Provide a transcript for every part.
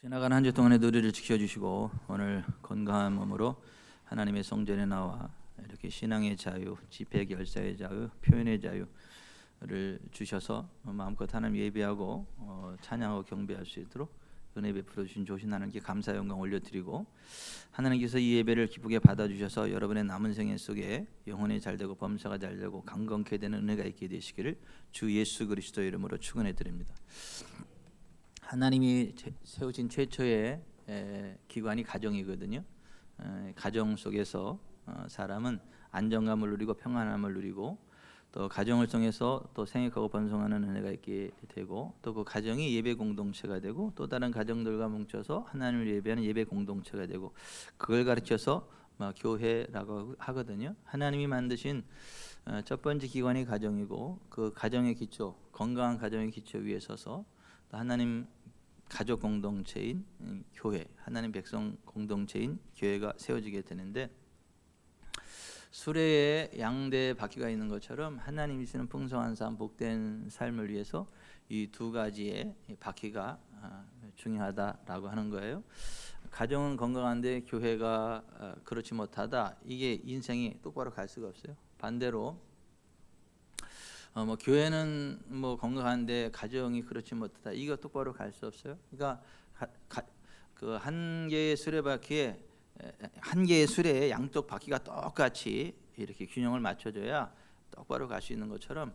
지나간 한 주 동안의 누리를 지켜주시고 오늘 건강한 몸으로 하나님의 성전에 나와 이렇게 신앙의 자유, 집회 결사의 자유, 표현의 자유를 주셔서 마음껏 하나님 예배하고 찬양하고 경배할 수 있도록 은혜 베풀어 주신 조신 하나님께 감사 영광 올려드리고, 하나님께서 이 예배를 기쁘게 받아주셔서 여러분의 남은 생애 속에 영혼이 잘되고 범사가 잘되고 강건케 되는 은혜가 있게 되시기를 주 예수 그리스도 이름으로 축원해 드립니다. 하나님이 세우신 최초의 기관이 가정이거든요. 가정 속에서 사람은 안정감을 누리고 평안함을 누리고, 또 가정을 통해서 또 생육하고 번성하는 은혜가 있게 되고, 또 그 가정이 예배 공동체가 되고, 또 다른 가정들과 뭉쳐서 하나님을 예배하는 예배 공동체가 되고, 그걸 가르쳐서 교회라고 하거든요. 하나님이 만드신 첫 번째 기관이 가정이고, 그 가정의 기초, 건강한 가정의 기초 위에 서서 또 하나님 가족 공동체인 교회, 하나님 백성 공동체인 교회가 세워지게 되는데, 수레에 양대 바퀴가 있는 것처럼 하나님이 주시는 풍성한 삶, 복된 삶을 위해서 이 두 가지의 바퀴가 중요하다라고 하는 거예요. 가정은 건강한데 교회가 그렇지 못하다, 이게 인생이 똑바로 갈 수가 없어요. 반대로 교회는 건강한데 가정이 그렇지 못하다, 이거 똑바로 갈 수 없어요. 그러니까 그 한 개의 수레바퀴에 한 개의 수레에 양쪽 바퀴가 똑같이 이렇게 균형을 맞춰줘야 똑바로 갈 수 있는 것처럼,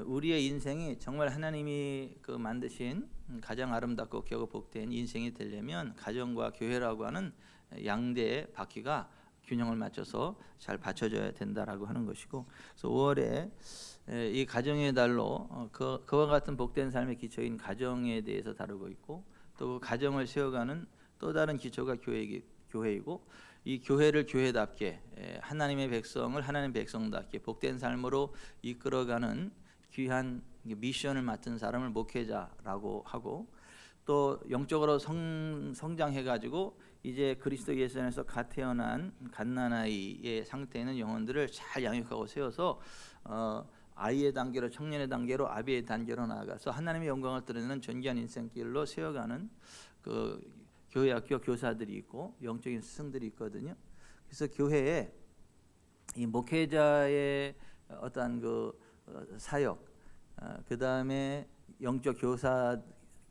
우리의 인생이 정말 하나님이 그 만드신 가장 아름답고 귀하고 복된 인생이 되려면 가정과 교회라고 하는 양대의 바퀴가 균형을 맞춰서 잘 받쳐줘야 된다라고 하는 것이고, 그래서 5월에 이 가정의 달로 그와 같은 복된 삶의 기초인 가정에 대해서 다루고 있고, 또 그 가정을 세워가는 또 다른 기초가 교회이고, 이 교회를 교회답게, 하나님의 백성을 하나님 백성답게 복된 삶으로 이끌어가는 귀한 미션을 맡은 사람을 목회자라고 하고, 또 영적으로 성장해가지고 이제 그리스도 예수 안에서 갓 태어난 갓난아이의 상태에 있는 영혼들을 잘 양육하고 세워서 아이의 단계로, 청년의 단계로, 아비의 단계로 나아가서 하나님의 영광을 드러내는 존귀한 인생길로 세워가는 그 교회 학교 교사들이 있고 영적인 스승들이 있거든요. 그래서 교회에 이 목회자의 어떠한 그 사역, 그 다음에 영적 교사,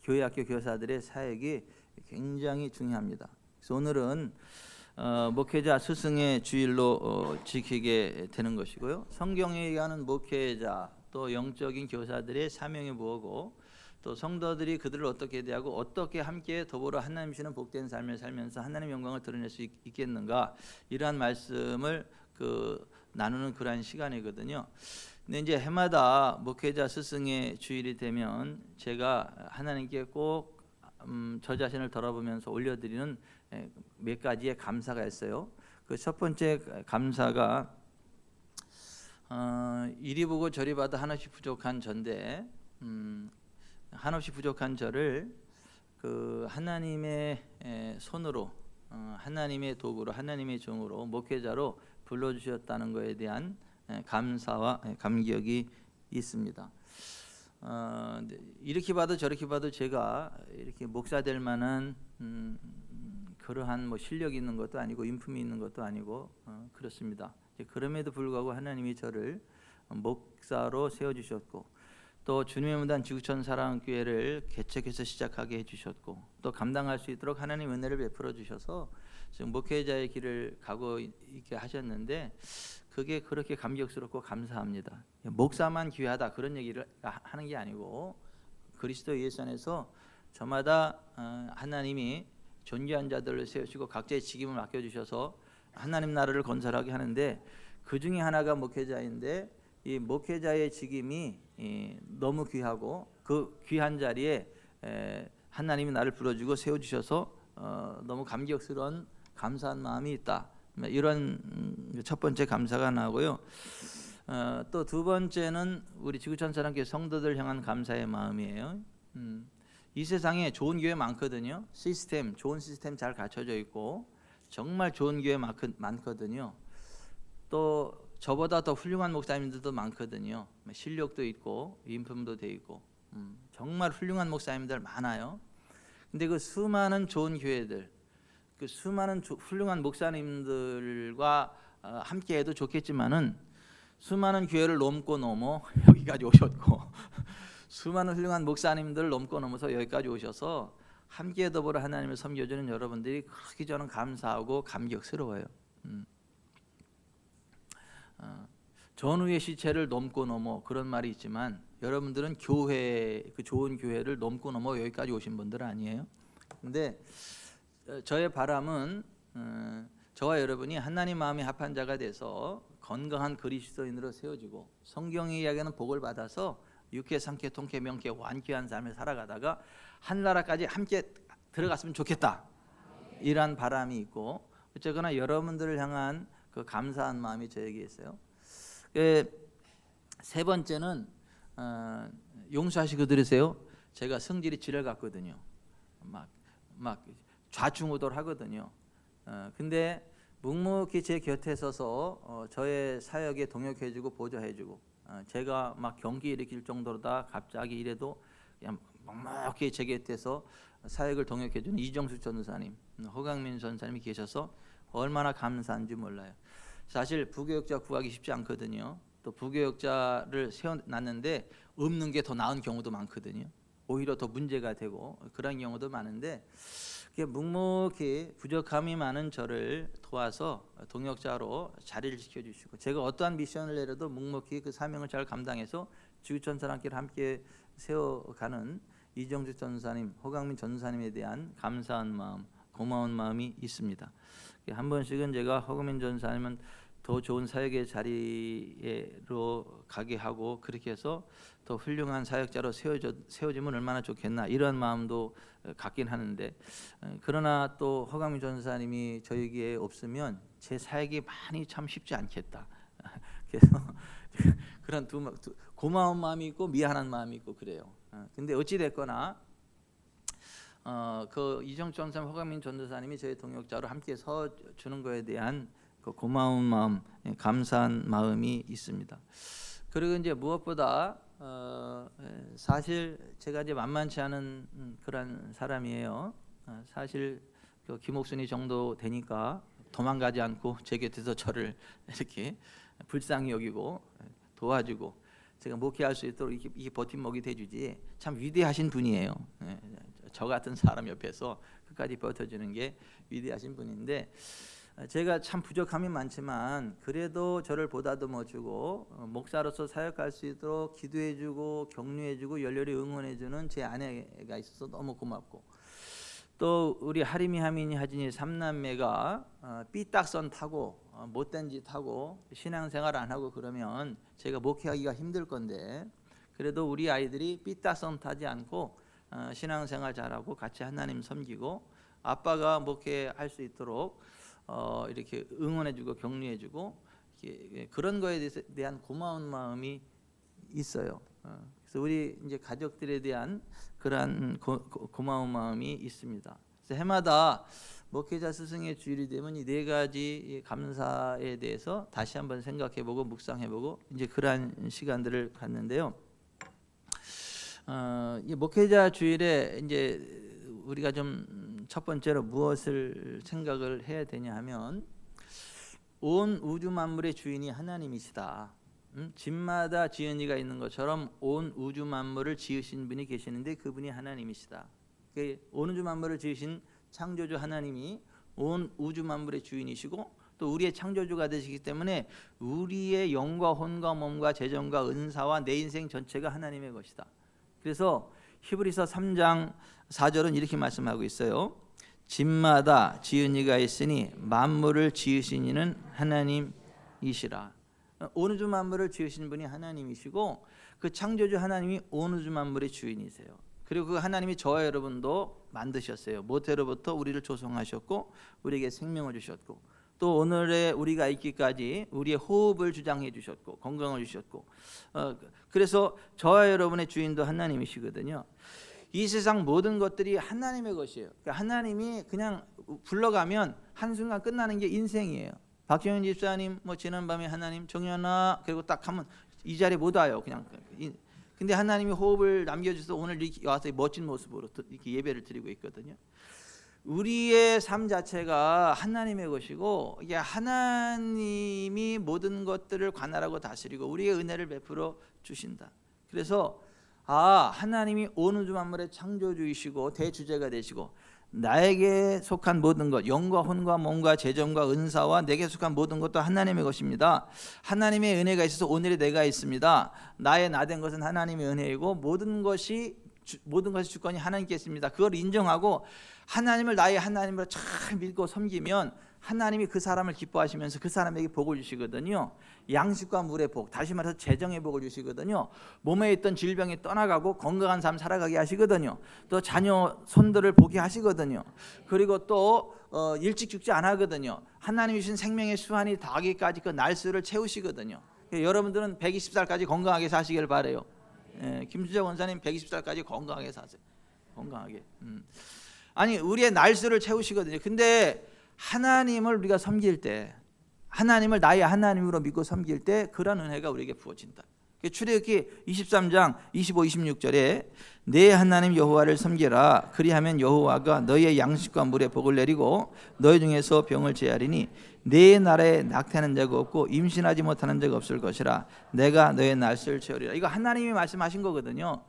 교회 학교 교사들의 사역이 굉장히 중요합니다. 그래서 오늘은 목회자 스승의 주일로 지키게 되는 것이고요. 성경에 얘기하는 목회자, 또 영적인 교사들의 사명이 뭐고, 또 성도들이 그들을 어떻게 대하고 어떻게 함께 더불어 하나님 주시는 복된 삶을 살면서 하나님의 영광을 드러낼 수 있겠는가, 이러한 말씀을 나누는 그러한 시간이거든요. 근데 이제 해마다 목회자 스승의 주일이 되면 제가 하나님께 꼭 저 자신을 돌아보면서 올려드리는 몇 가지의 감사가 있어요. 그 첫 번째 감사가 이리 보고 저리 봐도 한없이 부족한 저인데, 한없이 부족한 저를 그 하나님의 손으로, 하나님의 도구로, 하나님의 종으로, 목회자로 불러주셨다는 것에 대한 감사와 감격이 있습니다. 이렇게 봐도 저렇게 봐도 제가 이렇게 목사 될 만한 그러한 실력이 있는 것도 아니고 인품이 있는 것도 아니고 그렇습니다. 그럼에도 불구하고 하나님이 저를 목사로 세워주셨고, 또 주님의 문단 지구촌 사랑교회를 개척해서 시작하게 해주셨고, 또 감당할 수 있도록 하나님 은혜를 베풀어 주셔서 지금 목회자의 길을 가고 있게 하셨는데, 그게 그렇게 감격스럽고 감사합니다. 목사만 귀하다 그런 얘기를 하는 게 아니고, 그리스도 예수 안에서 저마다 하나님이 존귀한 자들을 세우시고 각자의 직임을 맡겨주셔서 하나님 나라를 건설하게 하는데, 그 중에 하나가 목회자인데, 이 목회자의 직임이 너무 귀하고 그 귀한 자리에 하나님이 나를 불러주고 세워주셔서 너무 감격스러운 감사한 마음이 있다, 이런 첫 번째 감사가 나고요. 또 두 번째는 우리 지구촌 사랑교회 성도들 향한 감사의 마음이에요. 이 세상에 좋은 교회 많거든요. 좋은 시스템 잘 갖춰져 있고 정말 좋은 교회 많거든요. 또 저보다 더 훌륭한 목사님들도 많거든요. 실력도 있고 인품도 돼 있고 정말 훌륭한 목사님들 많아요. 근데 그 수많은 좋은 교회들, 그 수많은 훌륭한 목사님들과 함께해도 좋겠지만은 수많은 교회를 넘고 넘어 여기까지 오셨고 수많은 훌륭한 목사님들을 넘고 넘어서 여기까지 오셔서 함께 더불어 하나님을 섬겨주는 여러분들이 그렇게 저는 감사하고 감격스러워요. 전후의 시체를 넘고 넘어 그런 말이 있지만 여러분들은 교회, 그 좋은 교회를 넘고 넘어 여기까지 오신 분들 아니에요? 근데 저의 바람은 저와 여러분이 하나님 마음에 합한 자가 돼서 건강한 그리스도인으로 세워지고 성경이 이야기하는 복을 받아서 육회, 상쾌, 통쾌, 명쾌, 완쾌한 삶을 살아가다가 한나라까지 함께 들어갔으면 좋겠다, 이란 바람이 있고, 어쨌거나 여러분들을 향한 그 감사한 마음이 저에게 있어요. 세 번째는 용서하시고 들으세요. 제가 성질이 지레 같거든요. 막 좌충우돌하거든요. 근데 묵묵히 제 곁에 서서 저의 사역에 동역해주고 보조해주고, 제가 막 경기 일으킬 정도로다 갑자기 이래도 그냥 묵묵히 제 곁에서 사역을 동역해주는 이정숙 전도사님, 허강민 전사님이 계셔서 얼마나 감사한지 몰라요. 사실 부교역자 구하기 쉽지 않거든요. 또 부교역자를 세워놨는데 없는 게 더 나은 경우도 많거든요. 오히려 더 문제가 되고 그런 경우도 많은데, 묵묵히 부족함이 많은 저를 도와서 동역자로 자리를 지켜주시고, 제가 어떠한 미션을 내려도 묵묵히 그 사명을 잘 감당해서 지구촌 사람끼리 함께 세워가는 이정주 전사님, 허강민 전사님에 대한 감사한 마음, 고마운 마음이 있습니다. 한 번씩은 제가 허강민 전사님은 더 좋은 사역의 자리로 가게 하고, 그렇게 해서 더 훌륭한 사역자로 세워지면 얼마나 좋겠나, 이런 마음도 갖긴 하는데, 그러나 또 허강민 전사님이 저에게 없으면 제 사역이 많이 참 쉽지 않겠다. 그래서 그런 고마운 마음이 있고 미안한 마음이 있고 그래요. 근데 어찌 됐거나 그 이정주 전사, 허강민 전도사님이 저희 동역자로 함께 서 주는 거에 대한 그 고마운 마음, 감사한 마음이 있습니다. 그리고 이제 무엇보다 사실 제가 이제 만만치 않은 그런 사람이에요. 사실 그 김옥순이 정도 되니까 도망가지 않고 제 곁에서 저를 이렇게 불쌍히 여기고 도와주고 제가 목회할 수 있도록 이게 버팀목이 돼주지, 참 위대하신 분이에요. 저 같은 사람 옆에서 끝까지 버텨주는 게 위대하신 분인데, 제가 참 부족함이 많지만 그래도 저를 보다듬어주고 목사로서 사역할 수 있도록 기도해주고 격려해주고 열렬히 응원해주는 제 아내가 있어서 너무 고맙고, 또 우리 하림이, 하민이, 하진이 3남매가 삐딱선 타고 못된 짓 하고 신앙생활 안 하고 그러면 제가 목회하기가 힘들 건데, 그래도 우리 아이들이 삐딱선 타지 않고 신앙생활 잘하고 같이 하나님 섬기고 아빠가 목회할 수 있도록 이렇게 응원해주고 격려해주고, 그런 거에 대한 고마운 마음이 있어요. 그래서 우리 이제 가족들에 대한 그러한 고마운 마음이 있습니다. 그래서 해마다 목회자 스승의 주일이 되면 이 네 가지 감사에 대해서 다시 한번 생각해보고 묵상해보고 이제 그러한 시간들을 갖는데요. 이 목회자 주일에 이제 우리가 좀 첫 번째로 무엇을 생각을 해야 되냐 하면, 온 우주 만물의 주인이 하나님이시다. 집마다 지은이가 있는 것처럼 온 우주 만물을 지으신 분이 계시는데 그분이 하나님이시다. 온 우주 만물을 지으신 창조주 하나님이 온 우주 만물의 주인이시고 또 우리의 창조주가 되시기 때문에 우리의 영과 혼과 몸과 재정과 은사와 내 인생 전체가 하나님의 것이다. 그래서 히브리서 3장 4절은 이렇게 말씀하고 있어요. 집마다 지은 이가 있으니 만물을 지으신 이는 하나님이시라. 온 우주 만물을 지으신 분이 하나님이시고 그 창조주 하나님이 온 우주 만물의 주인이세요. 그리고 그 하나님이 저와 여러분도 만드셨어요. 모태로부터 우리를 조성하셨고 우리에게 생명을 주셨고 또 오늘의 우리가 있기까지 우리의 호흡을 주장해 주셨고 건강을 주셨고, 그래서 저와 여러분의 주인도 하나님이시거든요. 이 세상 모든 것들이 하나님의 것이에요. 그러니까 하나님이 그냥 불러가면 한순간 끝나는 게 인생이에요. 박정현 집사님 뭐 지난밤에 하나님 정연아 그리고 딱 하면 이 자리에 못 와요. 그냥 근데 하나님이 호흡을 남겨주셔서 오늘 이렇게 와서 멋진 모습으로 이렇게 예배를 드리고 있거든요. 우리의 삶 자체가 하나님의 것이고, 이게 하나님이 모든 것들을 관할하고 다스리고 우리의 은혜를 베풀어 주신다. 그래서 하나님이 온 우주 만물의 창조주이시고 대주제가 되시고, 나에게 속한 모든 것, 영과 혼과 몸과 재정과 은사와 내게 속한 모든 것도 하나님의 것입니다. 하나님의 은혜가 있어서 오늘의 내가 있습니다. 나의 나된 것은 하나님의 은혜이고 모든 것이 주권이 하나님께 있습니다. 그걸 인정하고 하나님을 나의 하나님으로 잘 믿고 섬기면 하나님이 그 사람을 기뻐하시면서 그 사람에게 복을 주시거든요. 양식과 물의 복, 다시 말해서 재정의 복을 주시거든요. 몸에 있던 질병이 떠나가고 건강한 삶 살아가게 하시거든요. 또 자녀 손들을 보게 하시거든요. 그리고 또 일찍 죽지 않아 하거든요. 하나님이 주신 생명의 수한이 다하기까지 그 날수를 채우시거든요. 여러분들은 120살까지 건강하게 사시길 바라요. 김수재 원사님 120살까지 건강하게 사세요. 건강하게. 아니, 우리의 날수를 채우시거든요. 근데 하나님을 우리가 섬길 때, 하나님을 나의 하나님으로 믿고 섬길 때 그런 은혜가 우리에게 부어진다. 출애굽기 23장 25, 26절에 내 하나님 여호와를 섬기라. 그리하면 여호와가 너희의 양식과 물에 복을 내리고 너희 중에서 병을 제하리니 내 나라에 낙태하는 자가 없고 임신하지 못하는 자가 없을 것이라. 내가 너의 날수를 채우리라. 이거 하나님이 말씀하신 거거든요.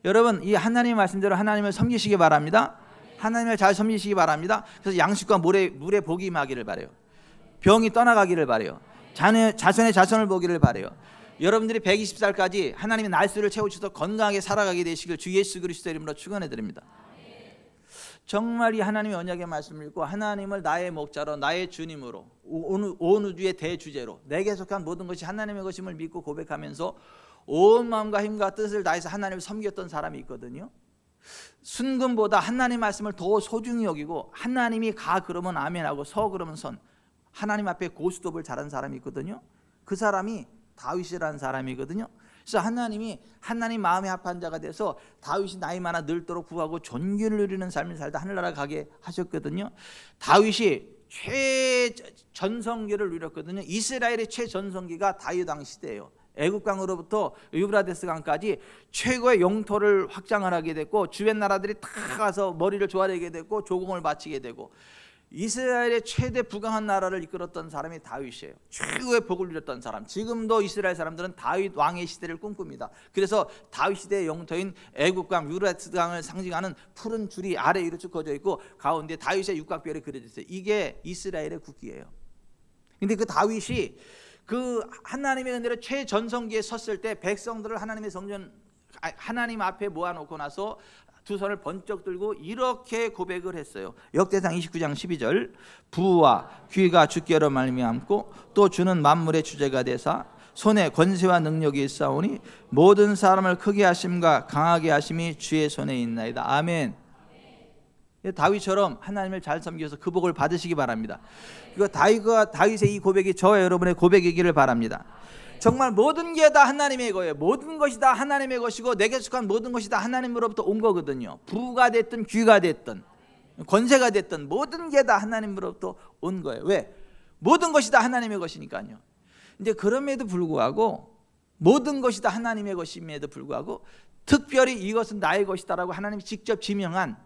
여러분, 이 하나님의 말씀대로 하나님을 섬기시기 바랍니다. 하나님을 잘 섬기시기 바랍니다. 그래서 양식과 물에 복이 임하기를 바라요. 병이 떠나가기를 바라요. 자손의 자손을 보기를 바라요. 여러분들이 120살까지 하나님의 날수를 채우셔서 건강하게 살아가게 되시길 주 예수 그리스도 이름으로 축원해 드립니다. 정말 이 하나님의 언약의 말씀을 읽고 하나님을 나의 목자로, 나의 주님으로, 온 우주의 대주제로, 내게 속한 모든 것이 하나님의 것임을 믿고 고백하면서 온 마음과 힘과 뜻을 다해서 하나님을 섬겼던 사람이 있거든요. 순금보다 하나님 말씀을 더 소중히 여기고, 하나님이 가 그러면 아멘하고 서 그러면 선, 하나님 앞에 고스톱을 잘한 사람이 있거든요. 그 사람이 다윗이라는 사람이거든요. 그래서 하나님이 하나님 마음에 합한 자가 돼서 다윗이 나이 많아 늙도록 구하고 존귀를 누리는 삶을 살다 하늘나라 가게 하셨거든요. 다윗이 최전성기를 누렸거든요. 이스라엘의 최전성기가 다윗 왕 시대예요. 애국강으로부터 유브라데스 강까지 최고의 영토를 확장을 하게 됐고, 주변 나라들이 다 가서 머리를 조아리게 됐고 조공을 바치게 되고, 이스라엘의 최대 부강한 나라를 이끌었던 사람이 다윗이에요. 최고의 복을 누렸던 사람. 지금도 이스라엘 사람들은 다윗 왕의 시대를 꿈꿉니다. 그래서 다윗 시대의 영토인 애국강, 유브라데스 강을 상징하는 푸른 줄이 아래 위로 쭉 꺼져 있고 가운데 다윗의 육각별이 그려져 있어요. 이게 이스라엘의 국기예요. 근데 그 다윗이 그 하나님의 은혜로 최전성기에 섰을 때 백성들을 하나님의 성전, 하나님 앞에 모아놓고 나서 두 손을 번쩍 들고 이렇게 고백을 했어요. 역대상 29장 12절 부와 귀가 주께로 말미암고 또 주는 만물의 주제가 되사 손에 권세와 능력이 있사오니 모든 사람을 크게 하심과 강하게 하심이 주의 손에 있나이다. 아멘. 다윗처럼 하나님을 잘 섬겨서 그 복을 받으시기 바랍니다. 이거 다윗의 이 고백이 저와 여러분의 고백이기를 바랍니다. 정말 모든 게 다 하나님의 거예요. 모든 것이 다 하나님의 것이고 내게 속한 모든 것이 다 하나님으로부터 온 거거든요. 부가 됐든 귀가 됐든 권세가 됐든 모든 게 다 하나님으로부터 온 거예요. 왜? 모든 것이 다 하나님의 것이니까요. 이제 그럼에도 불구하고, 모든 것이 다 하나님의 것임에도 불구하고 특별히 이것은 나의 것이다라고 하나님이 직접 지명한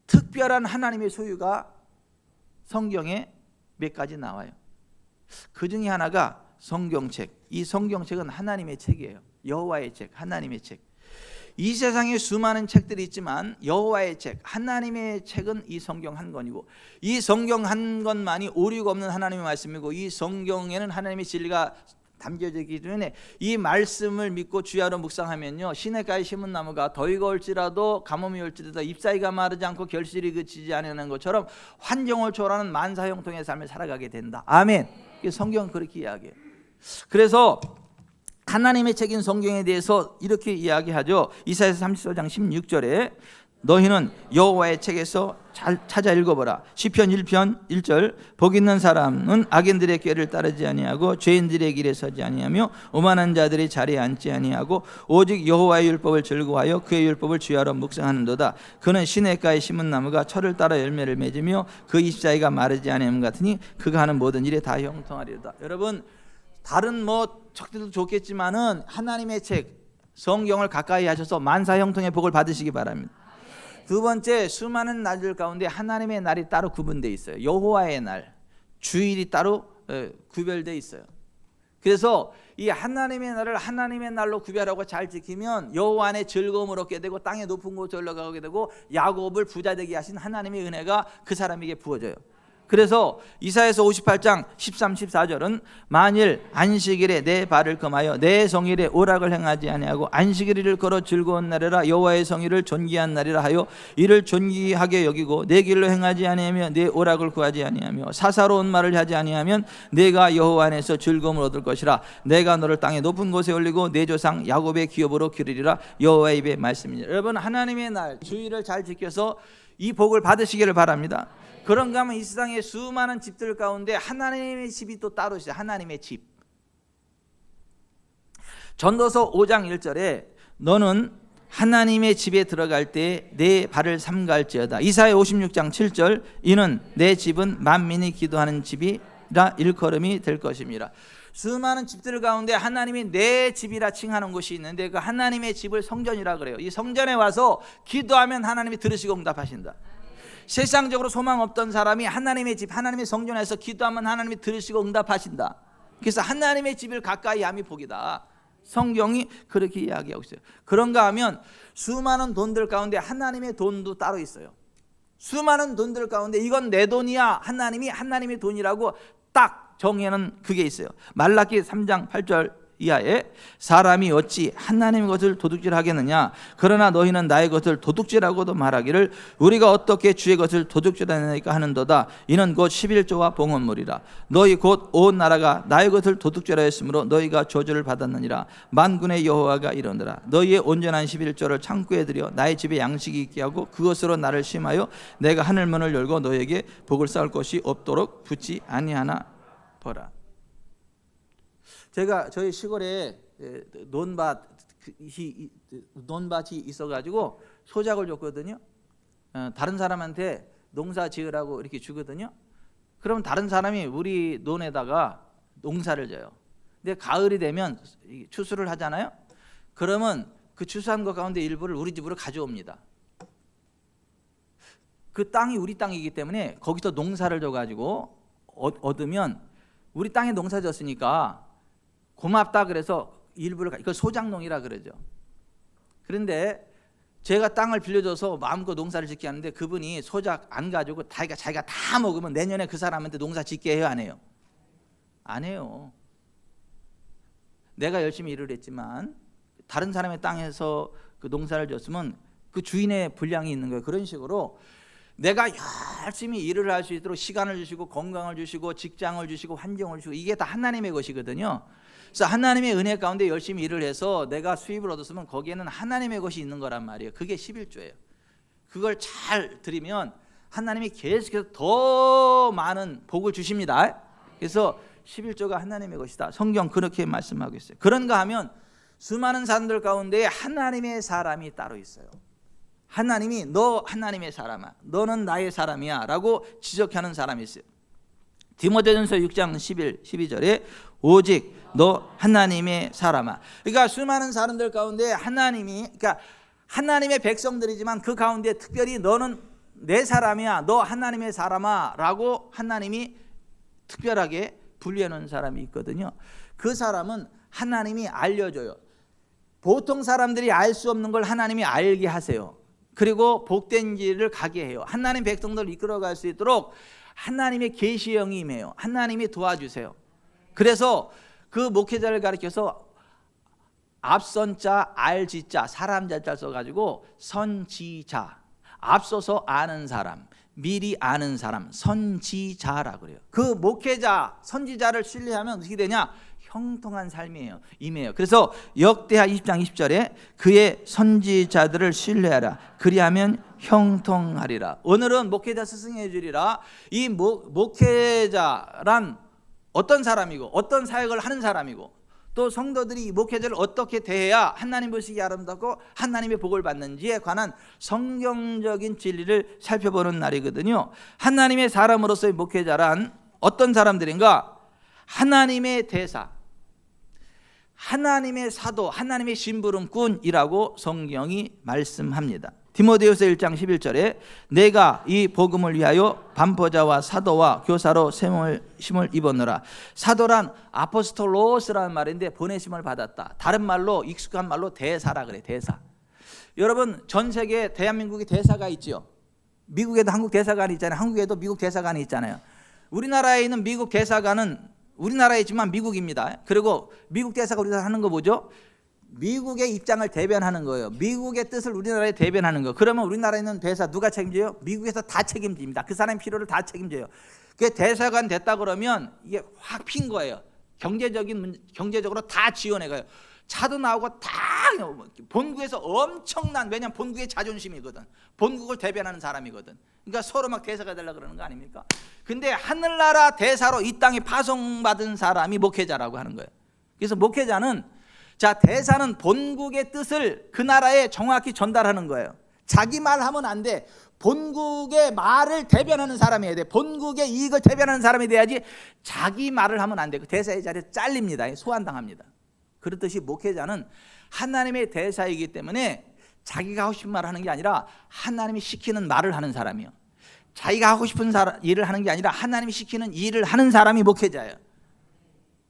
특별한 하나님의 소유가 성경에 몇 가지 나와요. 그 중에 하나가 성경책. 이 성경책은 하나님의 책이에요. 여호와의 책, 하나님의 책. 이 세상에 수많은 책들이 있지만 여호와의 책, 하나님의 책은 이 성경 한 권이고, 이 성경 한 권만이 오류가 없는 하나님의 말씀이고, 이 성경에는 하나님의 진리가 담겨져 있기 때문에 이 말씀을 믿고 주야로 묵상하면요, 시냇가에 심은 나무가 더위가 올지라도 가뭄이 올지라도 잎사귀가 마르지 않고 결실이 그치지 않는 것처럼 환경을 초월하는 만사형통의 삶을 살아가게 된다. 아멘. 성경은 그렇게 이야기해요. 그래서 하나님의 책인 성경에 대해서 이렇게 이야기하죠. 이사야서 34장 16절에 너희는 여호와의 책에서 잘 찾아 읽어보라. 시편 1편 1절 복 있는 사람은 악인들의 꾀를 따르지 아니하고 죄인들의 길에 서지 아니하며 오만한 자들이 자리에 앉지 아니하고 오직 여호와의 율법을 즐거워하여 그의 율법을 주야로 묵상하는도다. 그는 시냇가에 심은 나무가 철을 따라 열매를 맺으며 그 잎사귀가 마르지 아니함 같으니 그가 하는 모든 일에 다 형통하리로다. 여러분, 다른 책들도 좋겠지만은 하나님의 책, 성경을 가까이 하셔서 만사 형통의 복을 받으시기 바랍니다. 두 번째, 수많은 날들 가운데 하나님의 날이 따로 구분되어 있어요. 여호와의 날, 주일이 따로 구별되어 있어요. 그래서 이 하나님의 날을 하나님의 날로 구별하고 잘 지키면 여호와 안에 즐거움을 얻게 되고 땅의 높은 곳에 올라가게 되고 야곱을 부자 되게 하신 하나님의 은혜가 그 사람에게 부어져요. 그래서 이사야서 58장 13, 14절은 만일 안식일에 내 발을 금하여 내 성일에 오락을 행하지 아니하고 안식일을 걸어 즐거운 날이라 여호와의 성일을 존귀한 날이라 하여 이를 존귀하게 여기고 내 길로 행하지 아니하며 내 오락을 구하지 아니하며 사사로운 말을 하지 아니하면 내가 여호와 안에서 즐거움을 얻을 것이라. 내가 너를 땅의 높은 곳에 올리고 내 조상 야곱의 기업으로 기르리라. 여호와의 입의 말씀이니라. 여러분, 하나님의 날 주일을 잘 지켜서 이 복을 받으시기를 바랍니다. 그런가 하면 이 세상의 수많은 집들 가운데 하나님의 집이 또 따로 있어요. 하나님의 집. 전도서 5장 1절에 너는 하나님의 집에 들어갈 때 내 발을 삼갈지어다. 이사야 56장 7절 이는 내 집은 만민이 기도하는 집이라 일컬음이 될 것입니다. 수많은 집들 가운데 하나님이 내 집이라 칭하는 곳이 있는데 그 하나님의 집을 성전이라 그래요. 이 성전에 와서 기도하면 하나님이 들으시고 응답하신다. 세상적으로 소망 없던 사람이 하나님의 집, 하나님의 성전에서 기도하면 하나님이 들으시고 응답하신다. 그래서 하나님의 집을 가까이 함이 복이다. 성경이 그렇게 이야기하고 있어요. 그런가 하면 수많은 돈들 가운데 하나님의 돈도 따로 있어요. 수많은 돈들 가운데 이건 내 돈이야, 하나님이 하나님의 돈이라고 딱 정해놓은 그게 있어요. 말라기 3장 8절 이하에 사람이 어찌 하나님의 것을 도둑질하겠느냐. 그러나 너희는 나의 것을 도둑질하고도 말하기를 우리가 어떻게 주의 것을 도둑질하느니까 하는도다. 이는 곧 11조와 봉헌물이라. 너희 곧 온 나라가 나의 것을 도둑질하였으므로 너희가 저주를 받았느니라. 만군의 여호와가 이르노라. 너희의 온전한 11조를 창고에 들여 나의 집에 양식이 있게 하고 그것으로 나를 심하여 내가 하늘 문을 열고 너희에게 복을 쌓을 것이 없도록 붙지 아니하나 보라. 제가 저희 시골에 논밭이 있어가지고 소작을 줬거든요. 다른 사람한테 농사 지으라고 이렇게 주거든요. 그럼 다른 사람이 우리 논에다가 농사를 져요. 근데 가을이 되면 추수를 하잖아요. 그러면 그 추수한 것 가운데 일부를 우리 집으로 가져옵니다. 그 땅이 우리 땅이기 때문에 거기서 농사를 줘가지고 얻으면 우리 땅에 농사 졌으니까 고맙다 그래서 일부를 이걸 소작농이라 그러죠. 그런데 제가 땅을 빌려줘서 마음껏 농사를 짓게 하는데 그분이 소작 안 가지고 자기가 다 먹으면 내년에 그 사람한테 농사 짓게 해요, 안 해요? 안 해요. 내가 열심히 일을 했지만 다른 사람의 땅에서 그 농사를 졌으면 그 주인의 분량이 있는 거예요. 그런 식으로 내가 열심히 일을 할 수 있도록 시간을 주시고 건강을 주시고 직장을 주시고 환경을 주시고 이게 다 하나님의 것이거든요. 그래서 하나님의 은혜 가운데 열심히 일을 해서 내가 수입을 얻었으면 거기에는 하나님의 것이 있는 거란 말이에요. 그게 11조예요. 그걸 잘 드리면 하나님이 계속해서 더 많은 복을 주십니다. 그래서 11조가 하나님의 것이다. 성경 그렇게 말씀하고 있어요. 그런가 하면 수많은 사람들 가운데 하나님의 사람이 따로 있어요. 하나님이 너 하나님의 사람아, 너는 나의 사람이야 라고 지적하는 사람이 있어요. 디모데전서 6장 11, 12절에 오직 너 하나님의 사람아. 그러니까 수많은 사람들 가운데 그러니까 하나님의 백성들이지만 그 가운데 특별히 너는 내 사람이야, 너 하나님의 사람아 라고 하나님이 특별하게 분류해놓은 사람이 있거든요. 그 사람은 하나님이 알려줘요. 보통 사람들이 알 수 없는 걸 하나님이 알게 하세요. 그리고 복된 길을 가게 해요. 하나님 백성들을 이끌어갈 수 있도록 하나님의 계시의 영이 임해요. 하나님이 도와주세요. 그래서 그 목회자를 가리켜서 앞선자 알지자 사람 자자 써가지고 선지자, 앞서서 아는 사람, 미리 아는 사람, 선지자라 그래요. 그 목회자 선지자를 신뢰하면 어떻게 되냐? 형통한 삶이에요. 임해요. 그래서 역대하 20장 20절에 그의 선지자들을 신뢰하라. 그리하면 형통하리라. 오늘은 목회자 스승해 주리라. 이 목회자란 어떤 사람이고 어떤 사역을 하는 사람이고 또 성도들이 목회자를 어떻게 대해야 하나님 보시기에 아름답고 하나님의 복을 받는지에 관한 성경적인 진리를 살펴보는 날이거든요. 하나님의 사람으로서의 목회자란 어떤 사람들인가? 하나님의 대사, 하나님의 사도, 하나님의 심부름꾼이라고 성경이 말씀합니다. 디모데후서 1장 11절에 내가 이 복음을 위하여 반포자와 사도와 교사로 세움을 입었노라. 사도란 아포스톨로스라는 말인데 보내심을 받았다. 다른 말로, 익숙한 말로 대사라 그래. 대사. 여러분, 전 세계에 대한민국에 대사가 있죠. 미국에도 한국 대사관이 있잖아요. 한국에도 미국 대사관이 있잖아요. 우리나라에 있는 미국 대사관은 우리나라에 있지만 미국입니다. 그리고 미국 대사가 우리나라 하는 거 뭐죠? 미국의 입장을 대변하는 거예요. 미국의 뜻을 우리나라에 대변하는 거. 그러면 우리나라에 있는 대사 누가 책임져요? 미국에서 다 책임집니다. 그 사람의 필요를 다 책임져요. 그게 대사관 됐다 그러면 이게 확 핀 거예요. 경제적으로 다 지원해가요. 차도 나오고 다 본국에서 엄청난, 왜냐면 본국의 자존심이거든. 본국을 대변하는 사람이거든. 그러니까 서로 막 대사가 되려고 그러는 거 아닙니까? 근데 하늘나라 대사로 이 땅에 파송받은 사람이 목회자라고 하는 거예요. 그래서 목회자는, 자, 대사는 본국의 뜻을 그 나라에 정확히 전달하는 거예요. 자기 말하면 안 돼. 본국의 말을 대변하는 사람이어야 돼. 본국의 이익을 대변하는 사람이 돼야지. 자기 말을 하면 안 돼. 그 대사의 자리에 잘립니다. 소환당합니다. 그렇듯이 목회자는 하나님의 대사이기 때문에 자기가 하고 싶은 말을 하는 게 아니라 하나님이 시키는 말을 하는 사람이요. 자기가 하고 싶은 일을 하는 게 아니라 하나님이 시키는 일을 하는 사람이 목회자예요.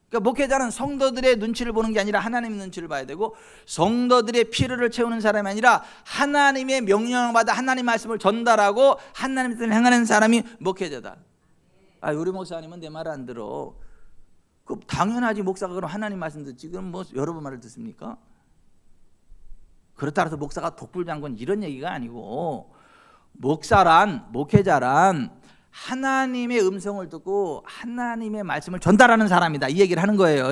그러니까 목회자는 성도들의 눈치를 보는 게 아니라 하나님의 눈치를 봐야 되고, 성도들의 필요를 채우는 사람이 아니라 하나님의 명령을 받아 하나님 말씀을 전달하고 하나님의 뜻을 행하는 사람이 목회자다. 아, 우리 목사님은 내 말 안 들어. 그 당연하지, 목사가 그럼 하나님 말씀 듣지. 그럼 뭐 여러분 말을 듣습니까? 그렇다 해서 목사가 독불장군 이런 얘기가 아니고, 목회자란 하나님의 음성을 듣고 하나님의 말씀을 전달하는 사람이다, 이 얘기를 하는 거예요.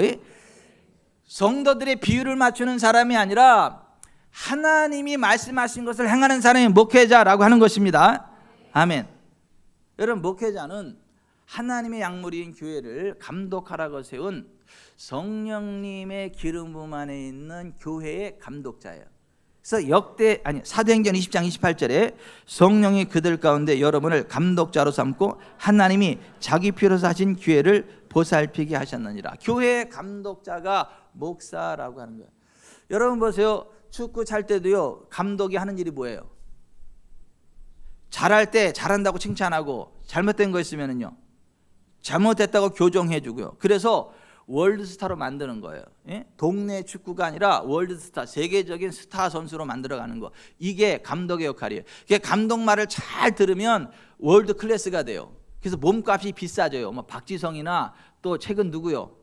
성도들의 비율을 맞추는 사람이 아니라 하나님이 말씀하신 것을 행하는 사람이 목회자라고 하는 것입니다. 아멘. 여러분, 목회자는 하나님의 약물인 교회를 감독하라고 세운 성령님의 기름 부음 안에 있는 교회의 감독자예요. 그래서 사도행전 20장 28절에 성령이 그들 가운데 여러분을 감독자로 삼고 하나님이 자기 피로 사신 교회를 보살피게 하셨느니라. 교회의 감독자가 목사라고 하는 거예요. 여러분 보세요. 축구 찰 때도요, 감독이 하는 일이 뭐예요? 잘할 때 잘한다고 칭찬하고, 잘못된 거 있으면은요, 잘못됐다고 교정해 주고요. 그래서 월드스타로 만드는 거예요. 예? 동네 축구가 아니라 월드스타, 세계적인 스타 선수로 만들어가는 거. 이게 감독의 역할이에요. 이게 감독 말을 잘 들으면 월드 클래스가 돼요. 그래서 몸값이 비싸져요. 뭐 박지성이나 또 최근 누구요?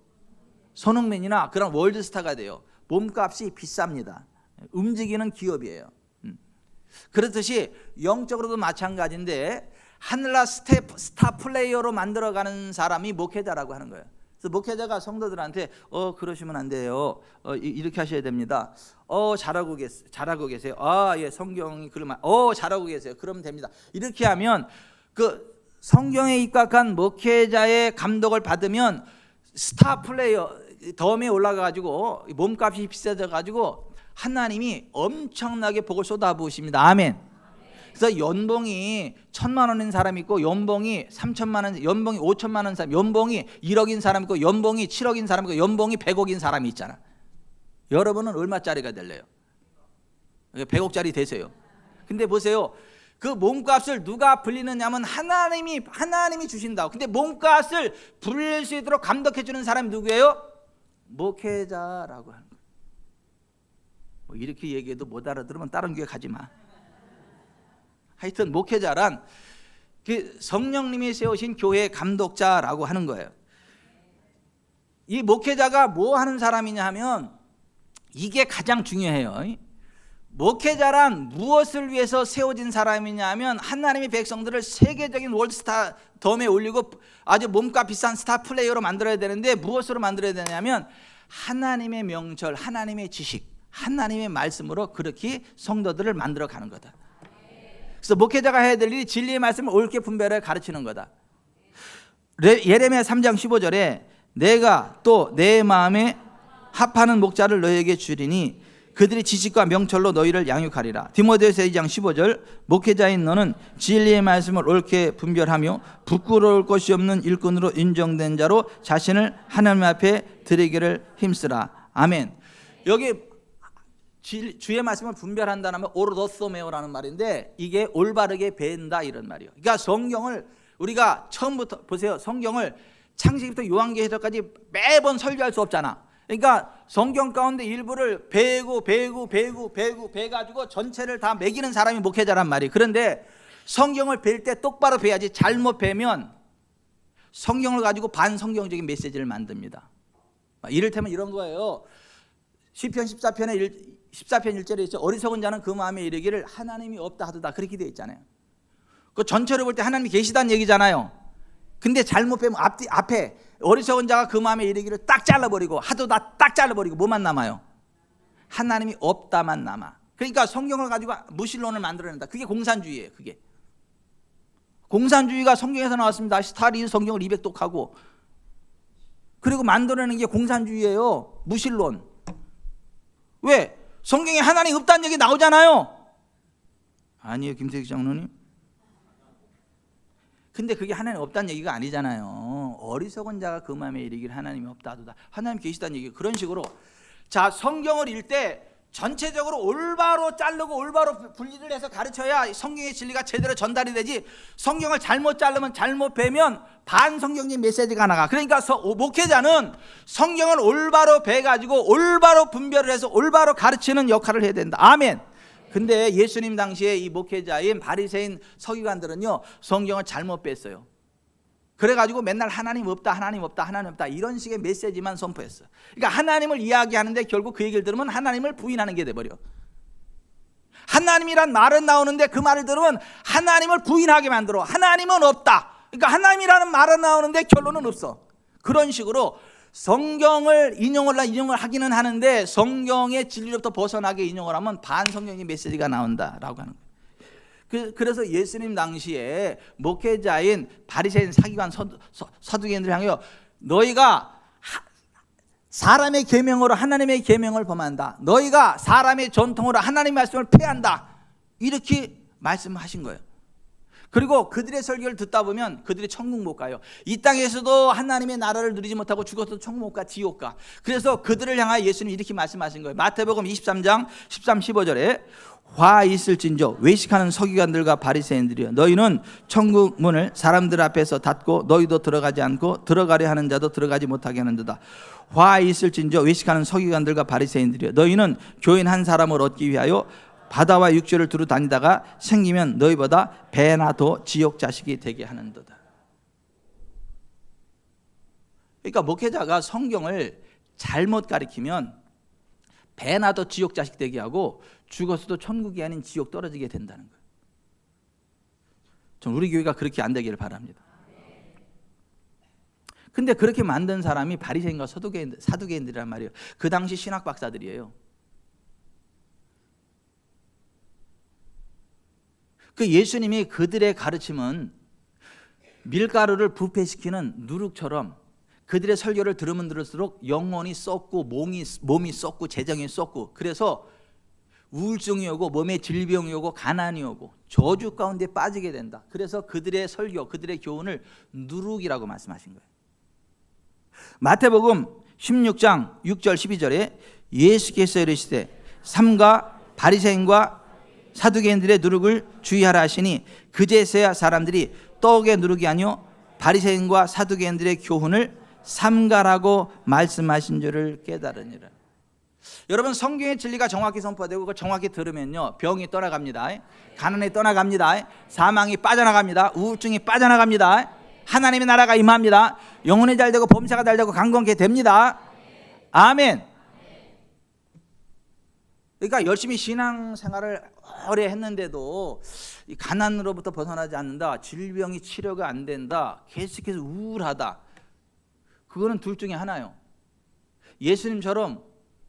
손흥민이나 그런 월드스타가 돼요. 몸값이 비쌉니다. 움직이는 기업이에요. 그렇듯이 영적으로도 마찬가지인데, 하늘나라 스타 플레이어로 만들어가는 사람이 목회자라고 하는 거예요. 그래서 목회자가 성도들한테 그러시면 안 돼요. 이렇게 하셔야 됩니다. 잘하고 계세요. 아, 예, 성경이 그러면 잘하고 계세요. 그러면 됩니다. 이렇게 하면 그 성경에 입각한 목회자의 감독을 받으면 스타 플레이어 덤에 올라가 가지고 몸값이 비싸져 가지고 하나님이 엄청나게 복을 쏟아부으십니다. 아멘. 그래서 연봉이 1,000만 원인 사람이 있고, 연봉이 3,000만 원, 연봉이 5천만 원 사람, 연봉이 1억인 사람 있고, 연봉이 7억인 사람 있고, 연봉이 100억인 사람이 있잖아. 여러분은 얼마짜리가 될래요? 100억짜리 되세요. 근데 보세요. 그 몸값을 누가 불리느냐면 하나님이 주신다고. 근데 몸값을 불릴 수 있도록 감독해 주는 사람이 누구예요? 목회자라고 하는 거예요. 뭐 이렇게 얘기해도 못 알아들으면 다른 교회 가지 마. 하여튼 목회자란 그 성령님이 세우신 교회의 감독자라고 하는 거예요. 이 목회자가 뭐 하는 사람이냐 하면 이게 가장 중요해요. 목회자란 무엇을 위해서 세워진 사람이냐 하면 하나님의 백성들을 세계적인 월드스타 덤에 올리고 아주 몸값 비싼 스타 플레이어로 만들어야 되는데, 무엇으로 만들어야 되냐면 하나님의 명철, 하나님의 지식, 하나님의 말씀으로 그렇게 성도들을 만들어 가는 거다. 그래서 목회자가 해야 될 일이 진리의 말씀을 옳게 분별해 가르치는 거다. 예레미야 3장 15절에 내가 또 내 마음에 합하는 목자를 너에게 주리니 그들이 지식과 명철로 너희를 양육하리라. 디모데후서 2장 15절 목회자인 너는 진리의 말씀을 옳게 분별하며 부끄러울 것이 없는 일꾼으로 인정된 자로 자신을 하나님 앞에 드리기를 힘쓰라. 아멘. 여기 주의 말씀을 분별한다는 말 오르도소메오라는 말인데 이게 올바르게 배운다 이런 말이에요. 그러니까 성경을 우리가 처음부터 보세요. 성경을 창세기부터 요한계시록까지 매번 설교할 수 없잖아. 그러니까 성경 가운데 일부를 배가지고 전체를 다 매기는 사람이 목회자란 말이에요. 그런데 성경을 배울 때 똑바로 배야지 잘못 배면 성경을 가지고 반성경적인 메시지를 만듭니다. 이를테면 이런 거예요. 시편 14편 1절에 있죠. 어리석은 자는 그 마음에 이르기를 하나님이 없다 하도다 그렇게 되어 있잖아요. 그 전체를 볼 때 하나님이 계시다는 얘기잖아요. 근데 잘못 빼면 앞에 어리석은 자가 그 마음에 이르기를 딱 잘라버리고 하도다 딱 잘라버리고 뭐만 남아요? 하나님이 없다만 남아. 그러니까 성경을 가지고 무신론을 만들어낸다. 그게 공산주의예요. 그게 공산주의가 성경에서 나왔습니다. 스탈린 성경을 200독하고 그리고 만들어내는 게 공산주의예요. 무신론. 왜? 성경에 하나님 없다는 얘기 나오잖아요. 아니에요, 김태기 장로님. 근데 그게 하나님 없다는 얘기가 아니잖아요. 어리석은 자가 그 마음에 이르기를 하나님이 없다 하도다. 하나님 계시다는 얘기. 그런 식으로 자 성경을 읽을 때 전체적으로 올바로 자르고 올바로 분리를 해서 가르쳐야 성경의 진리가 제대로 전달이 되지. 성경을 잘못 자르면 잘못 배면 반성경적 메시지가 나가. 그러니까 목회자는 성경을 올바로 배가지고 올바로 분별을 해서 올바로 가르치는 역할을 해야 된다. 아멘. 근데 예수님 당시에 이 목회자인 바리새인 서기관들은요 성경을 잘못 뺐어요. 그래가지고 맨날 하나님 없다 하나님 없다 하나님 없다 이런 식의 메시지만 선포했어요. 그러니까 하나님을 이야기하는데 결국 그 얘기를 들으면 하나님을 부인하는 게 돼버려. 하나님이란 말은 나오는데 그 말을 들으면 하나님을 부인하게 만들어. 하나님은 없다. 그러니까 하나님이라는 말은 나오는데 결론은 없어. 그런 식으로 성경을 인용을 하기는 하는데 성경의 진리로부터 벗어나게 인용을 하면 반성경의 메시지가 나온다라고 하는 거예요. 그래서 예수님 당시에 목회자인 바리새인 사기관 서두개인들을 향하여 너희가 사람의 계명으로 하나님의 계명을 범한다. 너희가 사람의 전통으로 하나님의 말씀을 폐한다. 이렇게 말씀하신 거예요. 그리고 그들의 설교를 듣다 보면 그들이 천국 못 가요. 이 땅에서도 하나님의 나라를 누리지 못하고 죽어서도 천국 못 가, 지옥 가. 그래서 그들을 향하여 예수님이 이렇게 말씀하신 거예요. 마태복음 23장 13, 15절에 화 있을진저 외식하는 서기관들과 바리새인들이여 너희는 천국 문을 사람들 앞에서 닫고 너희도 들어가지 않고 들어가려 하는 자도 들어가지 못하게 하는도다. 화 있을진저 외식하는 서기관들과 바리새인들이여 너희는 교인 한 사람을 얻기 위하여 바다와 육지를 두루 다니다가 생기면 너희보다 배나 더 지옥 자식이 되게 하는도다. 그러니까 목회자가 성경을 잘못 가르치면 배나 더 지옥 자식 되게 하고 죽어서도 천국이 아닌 지옥 떨어지게 된다는 거예요. 전 우리 교회가 그렇게 안 되기를 바랍니다. 근데 그렇게 만든 사람이 바리새인과 사두개인들이란 말이에요. 그 당시 신학 박사들이에요. 그 예수님이 그들의 가르침은 밀가루를 부패시키는 누룩처럼 그들의 설교를 들으면 들을수록 영혼이 썩고 몸이 썩고 재정이 썩고 그래서 우울증이 오고 몸에 질병이 오고 가난이 오고 저주 가운데 빠지게 된다. 그래서 그들의 설교, 그들의 교훈을 누룩이라고 말씀하신 거예요. 마태복음 16장 6절 12절에 예수께서 이르시되 삼가 바리새인과 사두개인들의 누룩을 주의하라 하시니 그제서야 사람들이 떡의 누룩이 아니요 바리새인과 사두개인들의 교훈을 삼가라고 말씀하신 줄을 깨달으니라. 여러분 성경의 진리가 정확히 선포되고 그걸 정확히 들으면요 병이 떠나갑니다. 가난이 떠나갑니다. 사망이 빠져나갑니다. 우울증이 빠져나갑니다. 하나님의 나라가 임합니다. 영혼이 잘되고 범사가 잘되고 강건케 됩니다. 아멘. 그러니까 열심히 신앙생활을 오래 했는데도 이 가난으로부터 벗어나지 않는다. 질병이 치료가 안 된다. 계속해서 우울하다. 그거는 둘 중에 하나요. 예수님처럼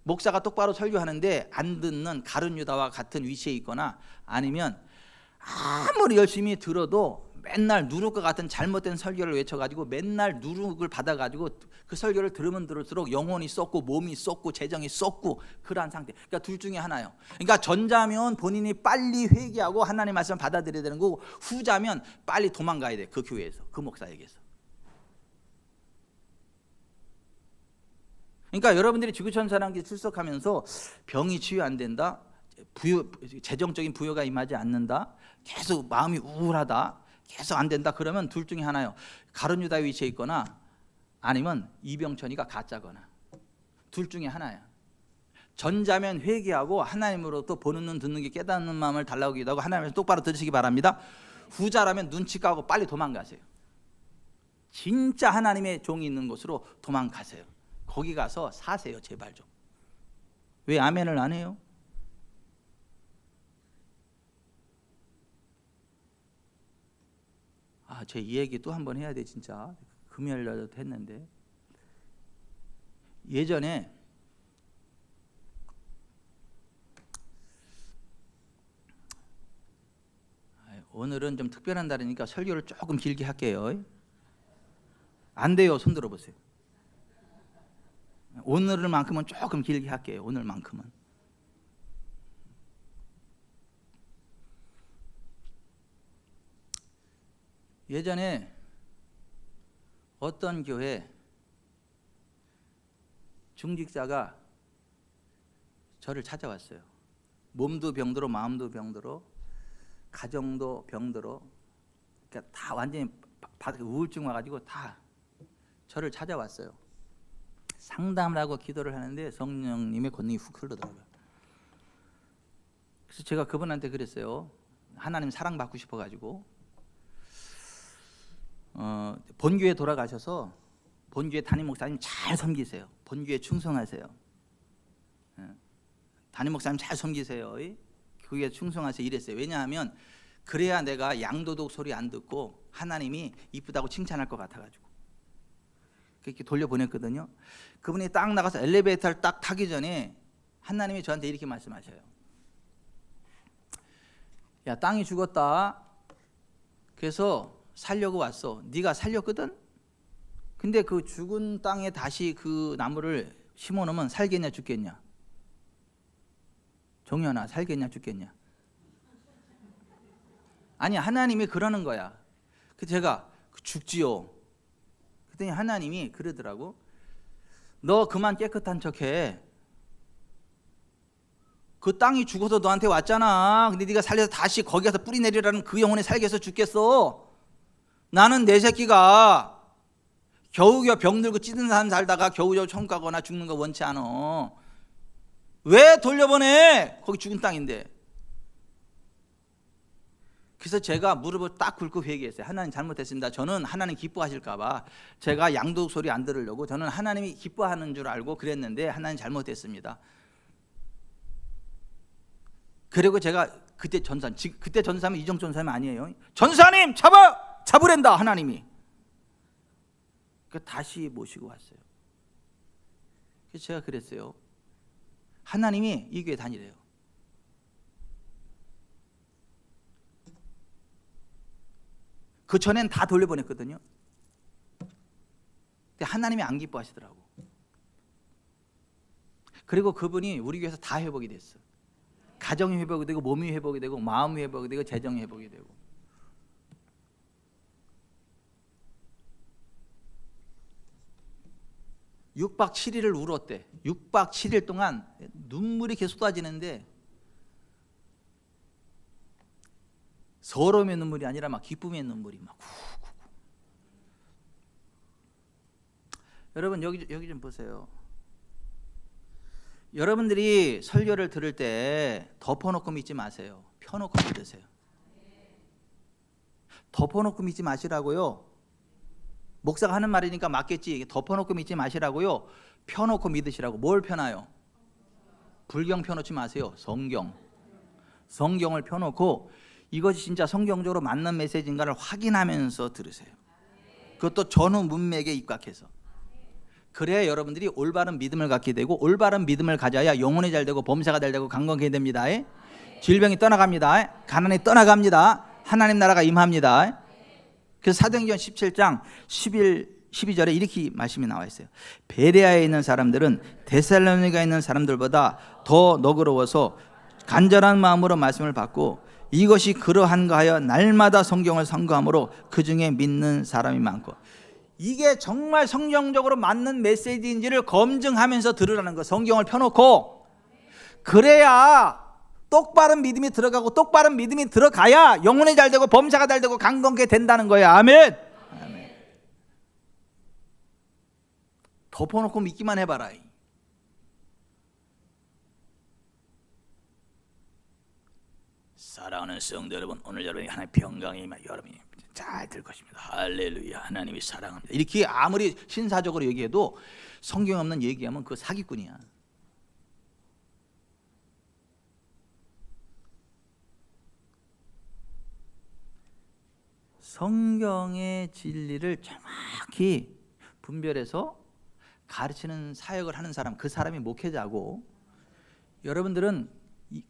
목사가 똑바로 설교하는데 안 듣는 가룟 유다와 같은 위치에 있거나 아니면 아무리 열심히 들어도 맨날 누룩과 같은 잘못된 설교를 외쳐가지고 맨날 누룩을 받아가지고 그 설교를 들으면 들을수록 영혼이 썩고 몸이 썩고 재정이 썩고 그러한 상태. 그러니까 둘 중에 하나예요. 그러니까 전자면 본인이 빨리 회개하고 하나님 말씀을 받아들여야 되는 거고 후자면 빨리 도망가야 돼. 그 교회에서 그 목사에게서. 그러니까 여러분들이 지구촌 사랑기 출석하면서 병이 치유 안 된다, 재정적인 부여가 임하지 않는다, 계속 마음이 우울하다, 계속 안 된다, 그러면 둘 중에 하나요. 가룟유다 위치에 있거나 아니면 이병천이가 가짜거나, 둘 중에 하나야. 전자면 회개하고 하나님으로부터 보는 눈 듣는 게 깨닫는 마음을 달라고 기도하고 하나님을 똑바로 들으시기 바랍니다. 후자라면 눈치 까고 빨리 도망가세요. 진짜 하나님의 종이 있는 곳으로 도망가세요. 거기 가서 사세요. 제발 좀. 왜 아멘을 안 해요? 제 이 얘기 또 한 번 해야 돼. 진짜 금요일날도 했는데, 예전에 오늘은 좀 특별한 날이니까 설교를 조금 길게 할게요. 안 돼요. 손 들어보세요. 오늘만큼은 조금 길게 할게요. 오늘만큼은. 예전에 어떤 교회 중직자가 저를 찾아왔어요. 몸도 병들어 마음도 병들어 가정도 병들어, 그러니까 다 완전히 우울증 와가지고 다 저를 찾아왔어요. 상담을 하고 기도를 하는데 성령님의 권능이 훅 흐르더라고요. 그래서 제가 그분한테 그랬어요. 하나님 사랑받고 싶어가지고 본교회 돌아가셔서 본교회 담임 목사님 잘 섬기세요. 본교회 충성하세요. 담임 목사님 잘 섬기세요. 그게 충성하세요. 이랬어요. 왜냐하면 그래야 내가 양도독 소리 안 듣고 하나님이 이쁘다고 칭찬할 것 같아가지고 그렇게 돌려보냈거든요. 그분이 딱 나가서 엘리베이터를 딱 타기 전에 하나님이 저한테 이렇게 말씀하셔요. 야, 땅이 죽었다. 그래서 살려고 왔어. 네가 살렸거든. 근데 그 죽은 땅에 다시 그 나무를 심어놓으면 살겠냐 죽겠냐? 정연아, 살겠냐 죽겠냐? 아니, 하나님이 그러는 거야. 그래서 제가 죽지요. 그랬더니 하나님이 그러더라고. 너 그만 깨끗한 척해. 그 땅이 죽어서 너한테 왔잖아. 근데 네가 살려서 다시 거기 가서 뿌리 내리라는 그 영혼이 살게 해서 죽겠어? 나는 내 새끼가 겨우겨우 병들고 찌든 사람 살다가 겨우겨우 천국 가거나 죽는 거 원치 않아. 왜 돌려보내? 거기 죽은 땅인데. 그래서 제가 무릎을 딱 꿇고 회개했어요. 하나님 잘못했습니다. 저는 하나님 기뻐하실까 봐 제가 양도독 소리 안 들으려고 저는 하나님이 기뻐하는 줄 알고 그랬는데 하나님 잘못했습니다. 그리고 제가 그때 전사하면 이정 전사하면 아니에요. 전사님 잡으랜다 하나님이. 다시 모시고 왔어요. 그래서 제가 그랬어요. 하나님이 이 교회 다니래요. 그 전엔 다 돌려보냈거든요. 근데 하나님이 안 기뻐하시더라고. 그리고 그분이 우리 교회에서 다 회복이 됐어. 가정이 회복이 되고 몸이 회복이 되고 마음이 회복이 되고 재정이 회복이 되고. (6박 7일을) 울었대. 6박 7일 동안 눈물이 계속 쏟아지는데 서러움의 눈물이 아니라 막 기쁨의 눈물이 막 후. 여러분 여기 좀 보세요. 여러분들이 설교를 들을 때 덮어놓고 믿지 마세요. 펴놓고 믿으세요. 덮어놓고 믿지 마시라고요. 목사가 하는 말이니까 맞겠지. 덮어놓고 믿지 마시라고요. 펴놓고 믿으시라고. 뭘 펴놔요? 불경 펴놓지 마세요. 성경을 펴놓고 이것이 진짜 성경적으로 맞는 메시지인가를 확인하면서 들으세요. 그것도 전후 문맥에 입각해서. 그래야 여러분들이 올바른 믿음을 갖게 되고 올바른 믿음을 가져야 영혼이 잘 되고 범사가 잘 되고 강건하게 됩니다. 질병이 떠나갑니다. 가난이 떠나갑니다. 하나님 나라가 임합니다. 그래서 사도행전 17장 12절에 이렇게 말씀이 나와 있어요. 베레아에 있는 사람들은 데살로니가에 있는 사람들보다 더 너그러워서 간절한 마음으로 말씀을 받고 이것이 그러한가 하여 날마다 성경을 선고함으로 그 중에 믿는 사람이 많고. 이게 정말 성경적으로 맞는 메시지인지를 검증하면서 들으라는 거. 성경을 펴놓고. 그래야 똑바른 믿음이 들어가고, 똑바른 믿음이 들어가야 영혼이 잘 되고 범사가 잘 되고 강건케 된다는 거예요. 아멘. 아멘. 덮어놓고 믿기만 해봐라. 사랑하는 성도 여러분, 오늘 여러분이 하나님의 평강이 여러분이 잘 될 것입니다. 할렐루야. 하나님이 사랑합니다. 이렇게 아무리 신사적으로 얘기해도 성경 없는 얘기하면 그거 사기꾼이야. 성경의 진리를 정확히 분별해서 가르치는 사역을 하는 사람, 그 사람이 목회자고, 여러분들은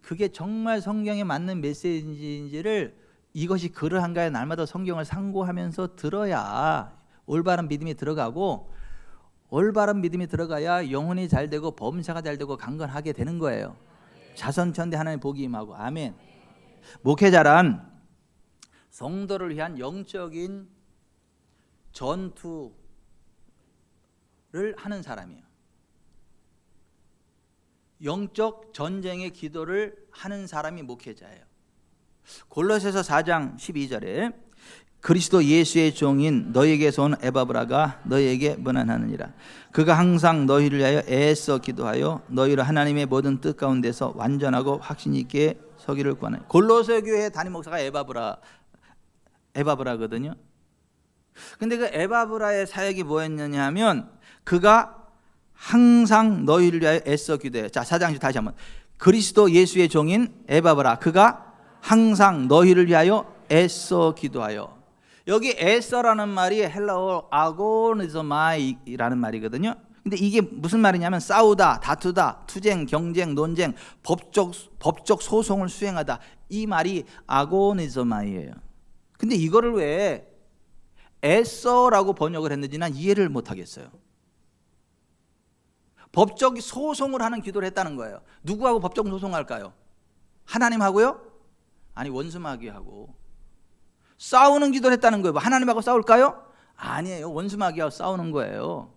그게 정말 성경에 맞는 메시지인지를 이것이 그러한가에 날마다 성경을 상고하면서 들어야 올바른 믿음이 들어가고, 올바른 믿음이 들어가야 영혼이 잘 되고 범사가 잘 되고 강건하게 되는 거예요. 자선천대 하나님 복이 임하고. 아멘. 목회자란 성도를 위한 영적인 전투를 하는 사람이에요. 영적 전쟁의 기도를 하는 사람이 목회자예요. 골로새서 4장 12절에 그리스도 예수의 종인 너희에게서 온 에바브라가 너희에게 문안하느니라. 그가 항상 너희를 위하여 애써 기도하여 너희를 하나님의 모든 뜻 가운데서 완전하고 확신 있게 서기를 구하는. 골로새 교회 담임 목사가 에바브라거든요. 근데 그 에바브라의 사역이 뭐였느냐 하면, 그가 항상 너희를 위하여 애써 기도해. 자, 4장 다시 한번. 그리스도 예수의 종인 에바브라, 그가 항상 너희를 위하여 애써 기도하여. 여기 애써라는 말이 헬라어 아고니zo마이라는 말이거든요. 근데 이게 무슨 말이냐면 싸우다, 다투다, 투쟁, 경쟁, 논쟁, 법적 소송을 수행하다, 이 말이 아고니zo마이예요. 근데 이거를 왜 애써라고 번역을 했는지 난 이해를 못 하겠어요. 법적 소송을 하는 기도를 했다는 거예요. 누구하고 법적 소송할까요? 하나님하고요? 아니, 원수마귀하고 싸우는 기도를 했다는 거예요. 하나님하고 싸울까요? 아니에요. 원수마귀하고 싸우는 거예요.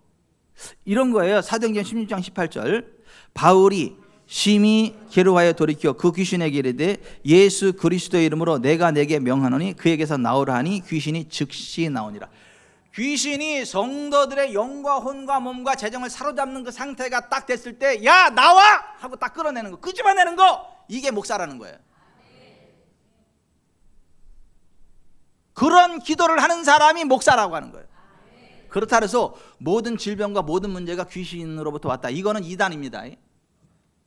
이런 거예요. 사도행전 16장 18절. 바울이 심히 괴로워하여 돌이켜 그 귀신에게 이르되 예수 그리스도의 이름으로 내가 내게 명하노니 그에게서 나오라 하니 귀신이 즉시 나오니라. 귀신이 성도들의 영과 혼과 몸과 재정을 사로잡는 그 상태가 딱 됐을 때, 야 나와! 하고 딱 끌어내는 거, 끄집어내는 거, 이게 목사라는 거예요. 그런 기도를 하는 사람이 목사라고 하는 거예요. 그렇다 해서 모든 질병과 모든 문제가 귀신으로부터 왔다, 이거는 이단입니다.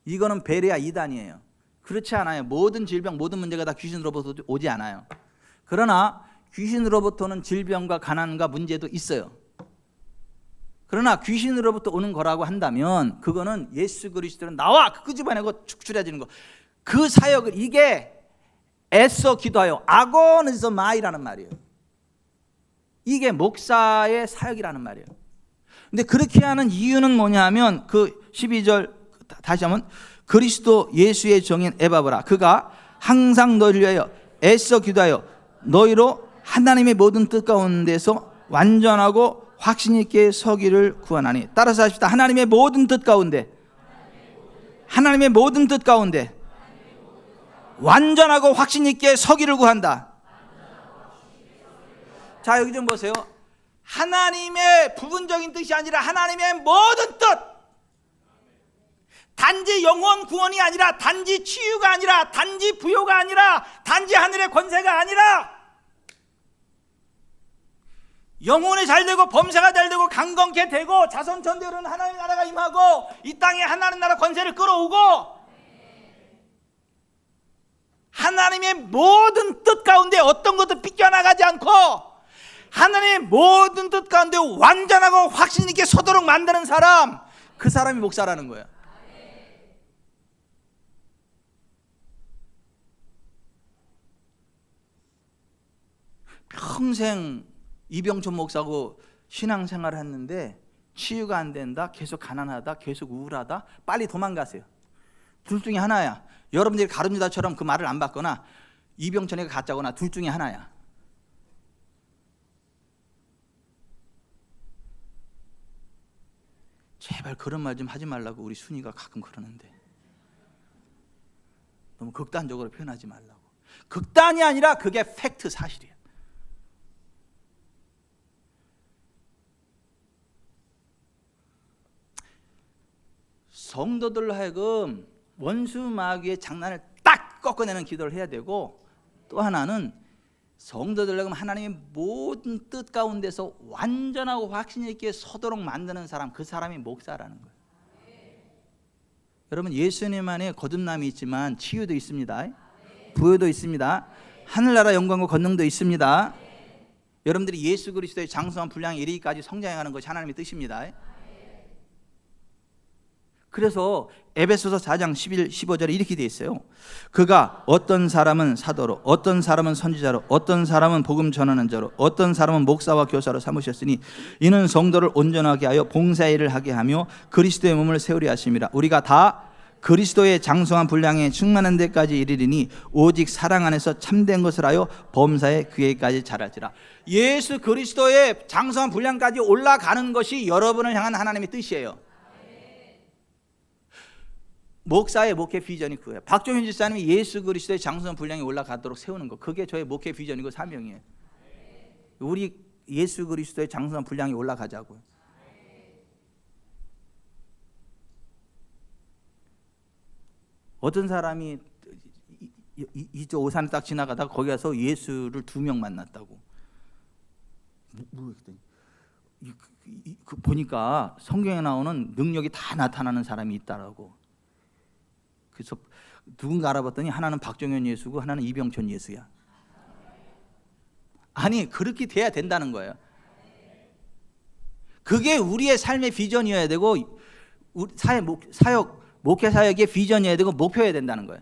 이거는 베레아 이단이에요. 그렇지 않아요. 모든 질병, 모든 문제가 다 귀신으로부터 오지 않아요. 그러나 귀신으로부터는 질병과 가난과 문제도 있어요. 그러나 귀신으로부터 오는 거라고 한다면 그거는 예수 그리스도는 나와! 끄집어내고 축출해지는 거, 그 사역을, 이게 애써 기도하여 아고니zo마이라는 말이에요. 이게 목사의 사역이라는 말이에요. 근데 그렇게 하는 이유는 뭐냐 하면, 그 12절 다시 한번, 그리스도 예수의 종인 에바브라, 그가 항상 너희를 위하여 애써 기도하여 너희로 하나님의 모든 뜻 가운데서 완전하고 확신 있게 서기를 구하나니. 따라서 하십시다. 하나님의 모든 뜻 가운데, 하나님의 모든 뜻 가운데 완전하고 확신 있게 서기를 구한다. 자, 여기 좀 보세요. 하나님의 부분적인 뜻이 아니라 하나님의 모든 뜻. 단지 영혼 구원이 아니라, 단지 치유가 아니라, 단지 부요가 아니라, 단지 하늘의 권세가 아니라, 영혼이 잘 되고 범사가 잘 되고 강건케 되고 자손천대로는 하나님의 나라가 임하고 이 땅에 하나님 나라 권세를 끌어오고, 하나님의 모든 뜻 가운데 어떤 것도 삐껴나가지 않고 하나님의 모든 뜻 가운데 완전하고 확신 있게 서도록 만드는 사람, 그 사람이 목사라는 거예요. 평생 이병촌 목사고 신앙생활을 했는데 치유가 안 된다, 계속 가난하다, 계속 우울하다, 빨리 도망가세요. 둘 중에 하나야. 여러분들이 가룟유다처럼 그 말을 안 받거나 이병천이가 가짜거나, 둘 중에 하나야. 제발 그런 말 좀 하지 말라고 우리 순이가 가끔 그러는데, 너무 극단적으로 표현하지 말라고. 극단이 아니라 그게 팩트, 사실이야. 성도들로 하여금 원수 마귀의 장난을 딱 꺾어내는 기도를 해야 되고, 또 하나는 성도들로 하여금 하나님의 모든 뜻 가운데서 완전하고 확신 있게 서도록 만드는 사람, 그 사람이 목사라는 거예요. 여러분, 예수님 안에 거듭남이 있지만 치유도 있습니다. 부여도 있습니다. 하늘나라 영광과 권능도 있습니다. 여러분들이 예수 그리스도의 장성한 분량에 이르기까지 성장해가는 것이 하나님의 뜻입니다. 그래서 에베소서 4장 11, 15절에 이렇게 되어 있어요. 그가 어떤 사람은 사도로, 어떤 사람은 선지자로, 어떤 사람은 복음 전하는 자로, 어떤 사람은 목사와 교사로 삼으셨으니 이는 성도를 온전하게 하여 봉사의 일을 하게 하며 그리스도의 몸을 세우려 하심이라. 우리가 다 그리스도의 장성한 분량에 충만한 데까지 이르리니 오직 사랑 안에서 참된 것을 하여 범사의 그에까지 자랄지라. 예수 그리스도의 장성한 분량까지 올라가는 것이 여러분을 향한 하나님의 뜻이에요. 목사의 목회 비전이 그거예요. 박종현 집사님이 예수 그리스도의 장성한 분량에 올라가도록 세우는 거, 그게 저의 목회 비전이고 사명이에요. 우리 예수 그리스도의 장성한 분량에 올라가자고요. 어떤 사람이 이쪽 오산에 딱 지나가다가 거기 가서 예수를 2명 만났다고. 보니까 성경에 나오는 능력이 다 나타나는 사람이 있다라고. 그래서 누군가 알아봤더니 하나는 박정현 예수고 하나는 이병천 예수야. 아니, 그렇게 돼야 된다는 거예요. 그게 우리의 삶의 비전이어야 되고, 목회 사역의 비전이어야 되고 목표여야 된다는 거예요.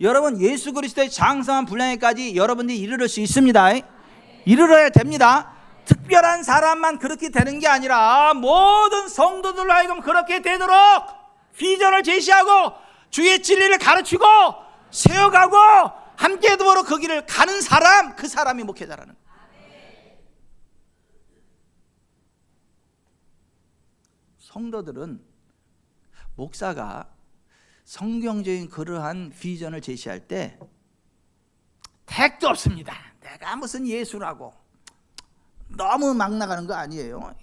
여러분, 예수 그리스도의 장성한 분량에까지 여러분들이 이르를 수 있습니다. 이르러야 됩니다. 특별한 사람만 그렇게 되는 게 아니라 모든 성도들로 하여금 그렇게 되도록 비전을 제시하고 주의 진리를 가르치고 세워가고 함께 도모로 그 길을 가는 사람, 그 사람이 목회자라는 거예요. 성도들은 목사가 성경적인 그러한 비전을 제시할 때 택도 없습니다. 내가 무슨 예수라고 너무 막 나가는 거 아니에요.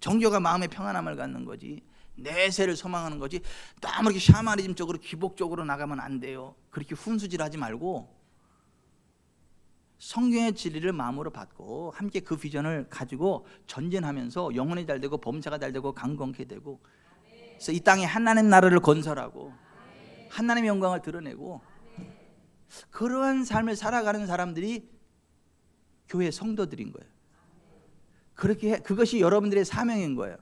정교가 마음의 평안함을 갖는 거지, 내세를 소망하는 거지, 너무 이렇게 샤머니즘 쪽으로 기복적으로 나가면 안 돼요. 그렇게 훈수질하지 말고 성경의 진리를 마음으로 받고 함께 그 비전을 가지고 전진하면서 영혼이 잘 되고 범사가 잘 되고 강건케 되고, 그래서 이 땅에 하나님 나라를 건설하고 하나님의 영광을 드러내고 그러한 삶을 살아가는 사람들이 교회 성도들인 거예요. 그것이 여러분들의 사명인 거예요.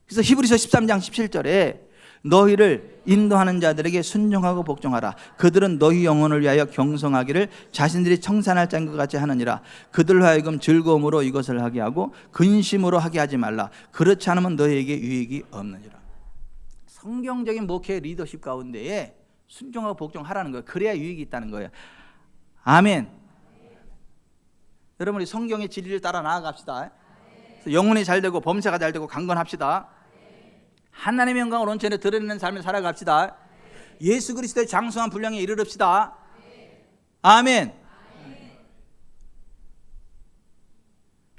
그래서 히브리서 13장 17절에 너희를 인도하는 자들에게 순종하고 복종하라. 그들은 너희 영혼을 위하여 경성하기를 자신들이 청산할 짠 것 같이 하느니라. 그들로 하여금 즐거움으로 이것을 하게 하고 근심으로 하게 하지 말라. 그렇지 않으면 너희에게 유익이 없느니라. 성경적인 목회 리더십 가운데에 순종하고 복종하라는 거예요. 그래야 유익이 있다는 거예요. 아멘. 여러분이 성경의 진리를 따라 나아갑시다. 영혼이 잘 되고 범사가 잘 되고 강건합시다. 하나님의 영광을 온전히 드러내는 삶을 살아갑시다. 예수 그리스도의 장성한 분량에 이르릅시다. 아멘.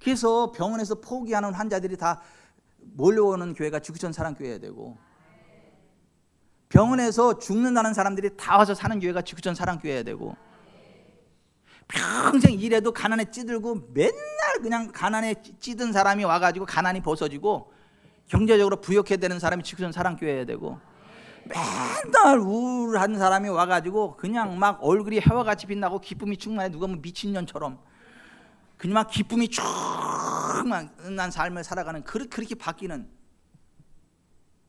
그래서 병원에서 포기하는 환자들이 다 몰려오는 교회가 지구촌 사랑교회야 되고, 병원에서 죽는다는 사람들이 다 와서 사는 교회가 지구촌 사랑교회야 되고, 평생 일해도 가난에 찌들고 맨날 그냥 가난에 찌든 사람이 와가지고 가난이 벗어지고 경제적으로 부욕해야 되는 사람이 지구촌 사랑교회야 되고, 맨날 우울한 사람이 와가지고 그냥 막 얼굴이 해와같이 빛나고 기쁨이 충만해, 누가 뭐 미친년처럼 그냥 막 기쁨이 충만한 삶을 살아가는, 그렇게 바뀌는,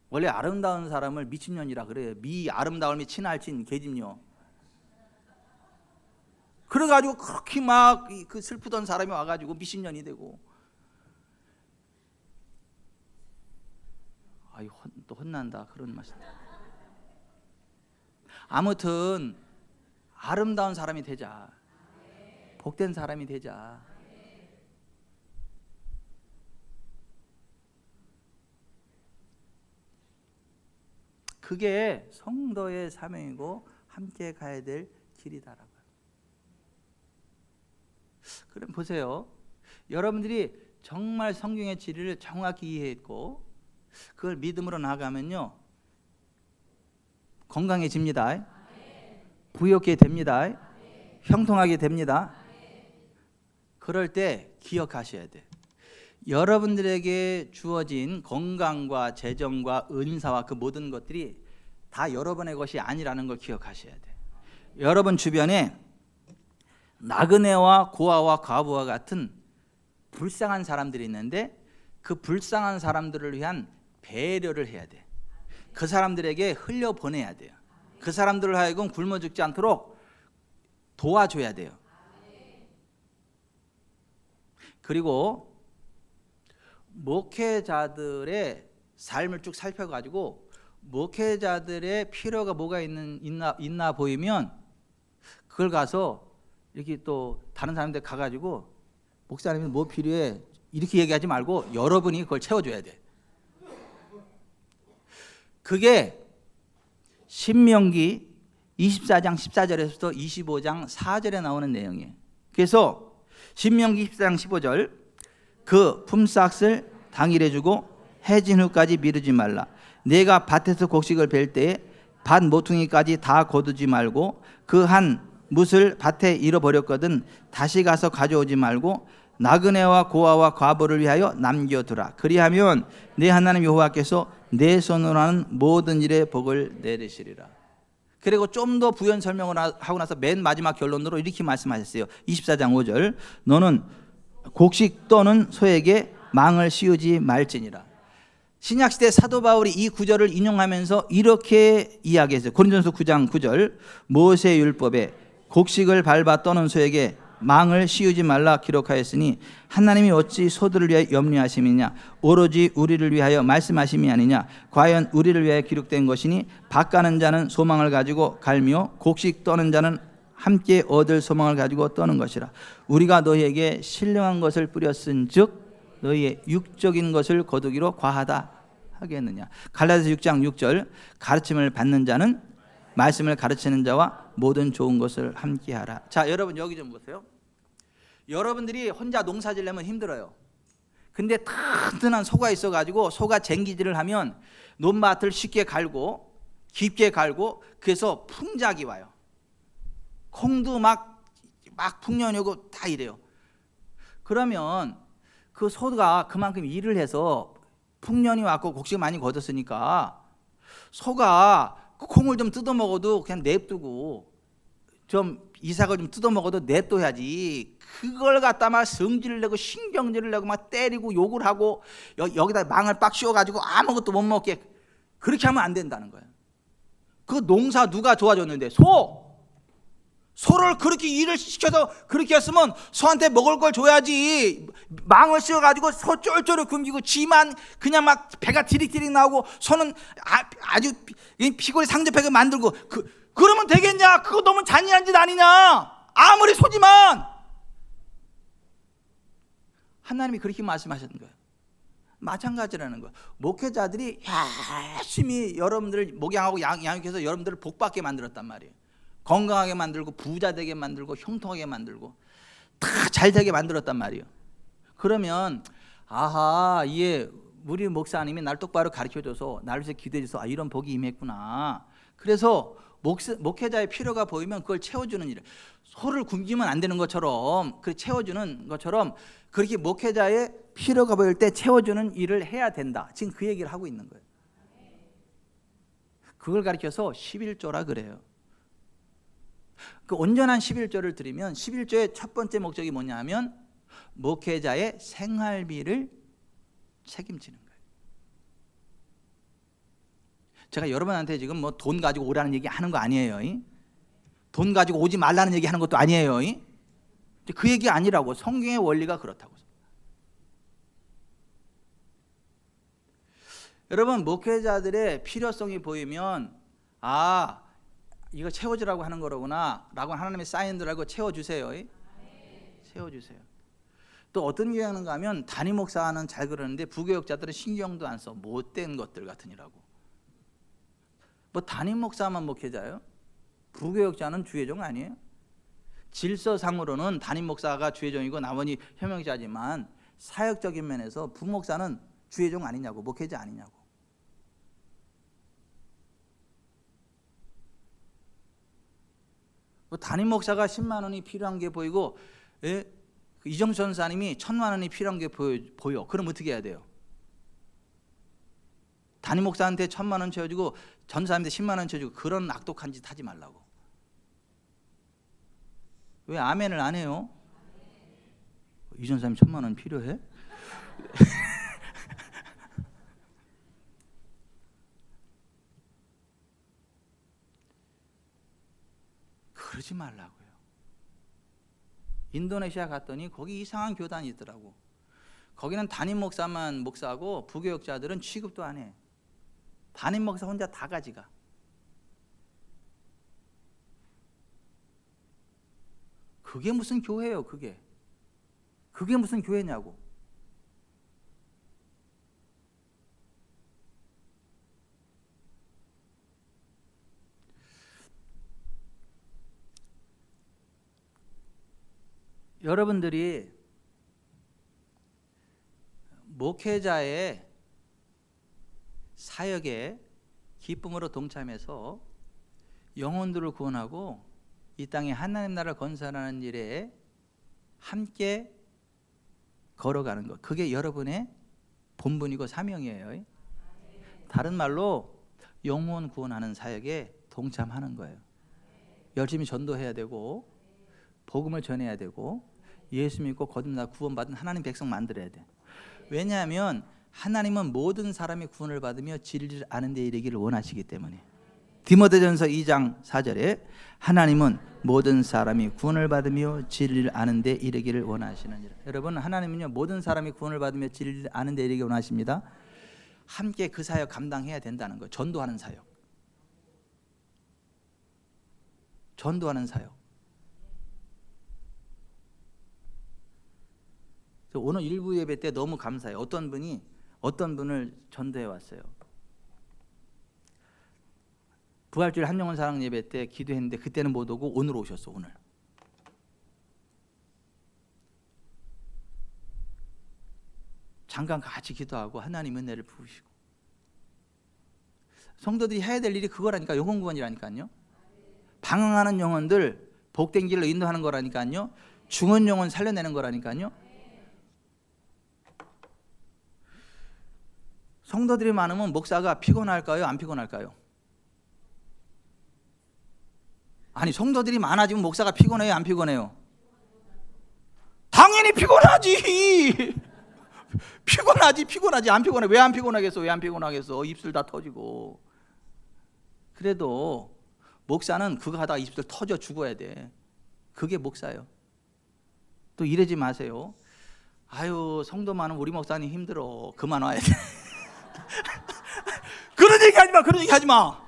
원래 아름다운 사람을 미친년이라 그래요. 미 아름다움이 친할친 계집녀. 그래가지고 그렇게 막 그 슬프던 사람이 와가지고 미친년이 되고, 아이 또 혼난다 그런 맛이. 아무튼 아름다운 사람이 되자, 복된 사람이 되자. 그게 성도의 사명이고 함께 가야 될 길이다라고요. 그럼 보세요. 여러분들이 정말 성경의 진리를 정확히 이해했고 그걸 믿음으로 나아가면요, 건강해집니다. 부유하게 됩니다. 형통하게 됩니다. 그럴 때 기억하셔야 돼. 여러분들에게 주어진 건강과 재정과 은사와 그 모든 것들이 다 여러분의 것이 아니라는 걸 기억하셔야 돼. 여러분 주변에 나그네와 고아와 과부와 같은 불쌍한 사람들이 있는데 그 불쌍한 사람들을 위한 배려를 해야 돼. 그 사람들에게 흘려보내야 돼요. 그 사람들을 하여금 굶어 죽지 않도록 도와줘야 돼요. 그리고 목회자들의 삶을 쭉 살펴가지고 목회자들의 필요가 뭐가 있나 보이면 그걸 가서 이렇게 또 다른 사람들 가가지고 목사님이 뭐 필요해 이렇게 얘기하지 말고 여러분이 그걸 채워줘야 돼. 그게 신명기 24장 14절에서부터 25장 4절에 나오는 내용이에요. 그래서 신명기 14장 15절 그 품삯을 당일에 주고 해진 후까지 미루지 말라. 내가 밭에서 곡식을 벨 때에 밭 모퉁이까지 다 거두지 말고 그 한 뭇을 밭에 잃어버렸거든 다시 가서 가져오지 말고 나그네와 고아와 과부를 위하여 남겨두라. 그리하면 내 하나님 여호와께서 내 손으로 하는 모든 일에 복을 내리시리라. 그리고 좀 더 부연 설명을 하고 나서 맨 마지막 결론으로 이렇게 말씀하셨어요. 24장 5절 너는 곡식 떠는 소에게 망을 씌우지 말지니라. 신약시대 사도 바울이 이 구절을 인용하면서 이렇게 이야기했어요. 고린도전서 9장 9절 모세 율법에 곡식을 밟아 떠는 소에게 망을 씌우지 말라 기록하였으니 하나님이 어찌 소들을 위하여 염려하심이냐 오로지 우리를 위하여 말씀하심이 아니냐 과연 우리를 위하여 기록된 것이니 밭 가는 자는 소망을 가지고 갈며 곡식 떠는 자는 함께 얻을 소망을 가지고 떠는 것이라. 우리가 너희에게 신령한 것을 뿌렸은즉 너희의 육적인 것을 거두기로 과하다 하겠느냐. 갈라디아서 6장 6절 가르침을 받는 자는 말씀을 가르치는 자와 모든 좋은 것을 함께하라. 자, 여러분 여기 좀 보세요. 여러분들이 혼자 농사 지려면 힘들어요. 근데 튼튼한 소가 있어가지고 소가 쟁기질을 하면 논밭을 쉽게 갈고 깊게 갈고 그래서 풍작이 와요. 콩도 막 풍년이 오고 다 이래요. 그러면 그 소가 그만큼 일을 해서 풍년이 왔고 곡식을 많이 거뒀으니까 소가 그 콩을 좀 뜯어 먹어도 그냥 냅두고 좀 이삭을 좀 뜯어 먹어도 냅둬야지. 그걸 갖다 막 성질을 내고 신경질을 내고 막 때리고 욕을 하고 여기다 망을 빡 씌워가지고 아무것도 못 먹게 그렇게 하면 안 된다는 거예요. 그 농사 누가 도와줬는데? 소를 그렇게 일을 시켜서 그렇게 했으면 소한테 먹을 걸 줘야지. 망을 씌워가지고 소 쫄쫄이 굶기고 지만 그냥 막 배가 디릭디릭 나오고 소는 아주 피골이 상접하게 만들고 그러면 되겠냐? 그거 너무 잔인한 짓 아니냐? 아무리 소지만 하나님이 그렇게 말씀하셨는 거예요. 마찬가지라는 거예요. 목회자들이 열심히 여러분들을 목양하고 양육해서 여러분들을 복받게 만들었단 말이에요. 건강하게 만들고 부자 되게 만들고 형통하게 만들고 다 잘 되게 만들었단 말이에요. 그러면 아하, 이게 우리 목사님이 날 똑바로 가르쳐줘서 나를 위해서 기도해줘서 이런 복이 임했구나. 그래서 목회자의 필요가 보이면 그걸 채워주는 일, 소를 굶기면 안 되는 것처럼 그 채워주는 것처럼 그렇게 목회자의 필요가 보일 때 채워주는 일을 해야 된다. 지금 그 얘기를 하고 있는 거예요. 그걸 가르쳐서 11조라 그래요. 그 온전한 11조를 드리면 11조의 첫 번째 목적이 뭐냐 하면 목회자의 생활비를 책임지는 거예요. 제가 여러분한테 지금 뭐 돈 가지고 오라는 얘기 하는 거 아니에요. 돈 가지고 오지 말라는 얘기 하는 것도 아니에요. 그 얘기 아니라고. 성경의 원리가 그렇다고. 여러분 목회자들의 필요성이 보이면 이거 채워주라고 하는 거로구나 라고 하나님의 사인들 알고 채워주세요. 채워주세요. 또 어떤 교회하는가 하면 담임 목사는 잘 그러는데 부교역자들은 신경도 안 써. 못된 것들 같으니라고. 뭐 담임 목사만 목회자예요? 부교역자는 주의종 아니에요? 질서상으로는 담임 목사가 주의종이고 나머지 협명자지만 사역적인 면에서 부목사는 주의종 아니냐고, 목회자 아니냐고. 뭐 담임 목사가 10만 원이 필요한 게 보이고, 이정수 전사님이 1,000만 원이 필요한 게 보여. 그럼 어떻게 해야 돼요? 담임 목사한테 1,000만 원 채워주고 전사님한테 10만 원 채워주고 그런 악독한 짓 하지 말라고. 왜 아멘을 안 해요? 이 전사님 1,000만 원 필요해? 그러지 말라고요. 인도네시아 갔더니 거기 이상한 교단이 있더라고. 거기는 담임 목사만 목사하고 부교역자들은 취급도 안 해. 담임 목사 혼자 다 가지가. 그게 무슨 교회예요? 그게 무슨 교회냐고. 여러분들이 목회자의 사역에 기쁨으로 동참해서 영혼들을 구원하고 이 땅에 하나님 나라를 건설하는 일에 함께 걸어가는 것, 그게 여러분의 본분이고 사명이에요. 다른 말로 영혼 구원하는 사역에 동참하는 거예요. 열심히 전도해야 되고 복음을 전해야 되고 예수 믿고 거듭나 구원받은 하나님 백성 만들어야 돼. 왜냐하면 하나님은 모든 사람이 구원을 받으며 진리를 아는 데 이르기를 원하시기 때문에. 디모데전서 2장 4절에 하나님은 모든 사람이 구원을 받으며 진리를 아는 데 이르기를 원하시느니라. 여러분, 하나님은요 모든 사람이 구원을 받으며 진리를 아는 데 이르기를 원하십니다. 함께 그 사역 감당해야 된다는 거예요. 전도하는 사역. 전도하는 사역. 오늘 일부 예배 때 너무 감사해요. 어떤 분을 전도해 왔어요. 부활주일 한영원 사랑 예배 때 기도했는데 그때는 못 오고 오늘 오셨어. 오늘. 잠깐 같이 기도하고 하나님 은혜를 부으시고. 성도들이 해야 될 일이 그거라니까. 영혼 구원이라니까요. 방황하는 영혼들 복된 길로 인도하는 거라니까요. 죽은 영혼 살려내는 거라니까요. 성도들이 많으면 목사가 피곤할까요? 안 피곤할까요? 아니, 성도들이 많아지면 목사가 피곤해요? 안 피곤해요? 당연히 피곤하지. 피곤하지. 안 피곤해. 왜 안 피곤하겠어? 입술 다 터지고. 그래도 목사는 그거 하다가 입술 터져 죽어야 돼. 그게 목사예요. 또 이러지 마세요. 아유, 성도 많으면 우리 목사님 힘들어. 그만 와야 돼. 그런 얘기 하지 마.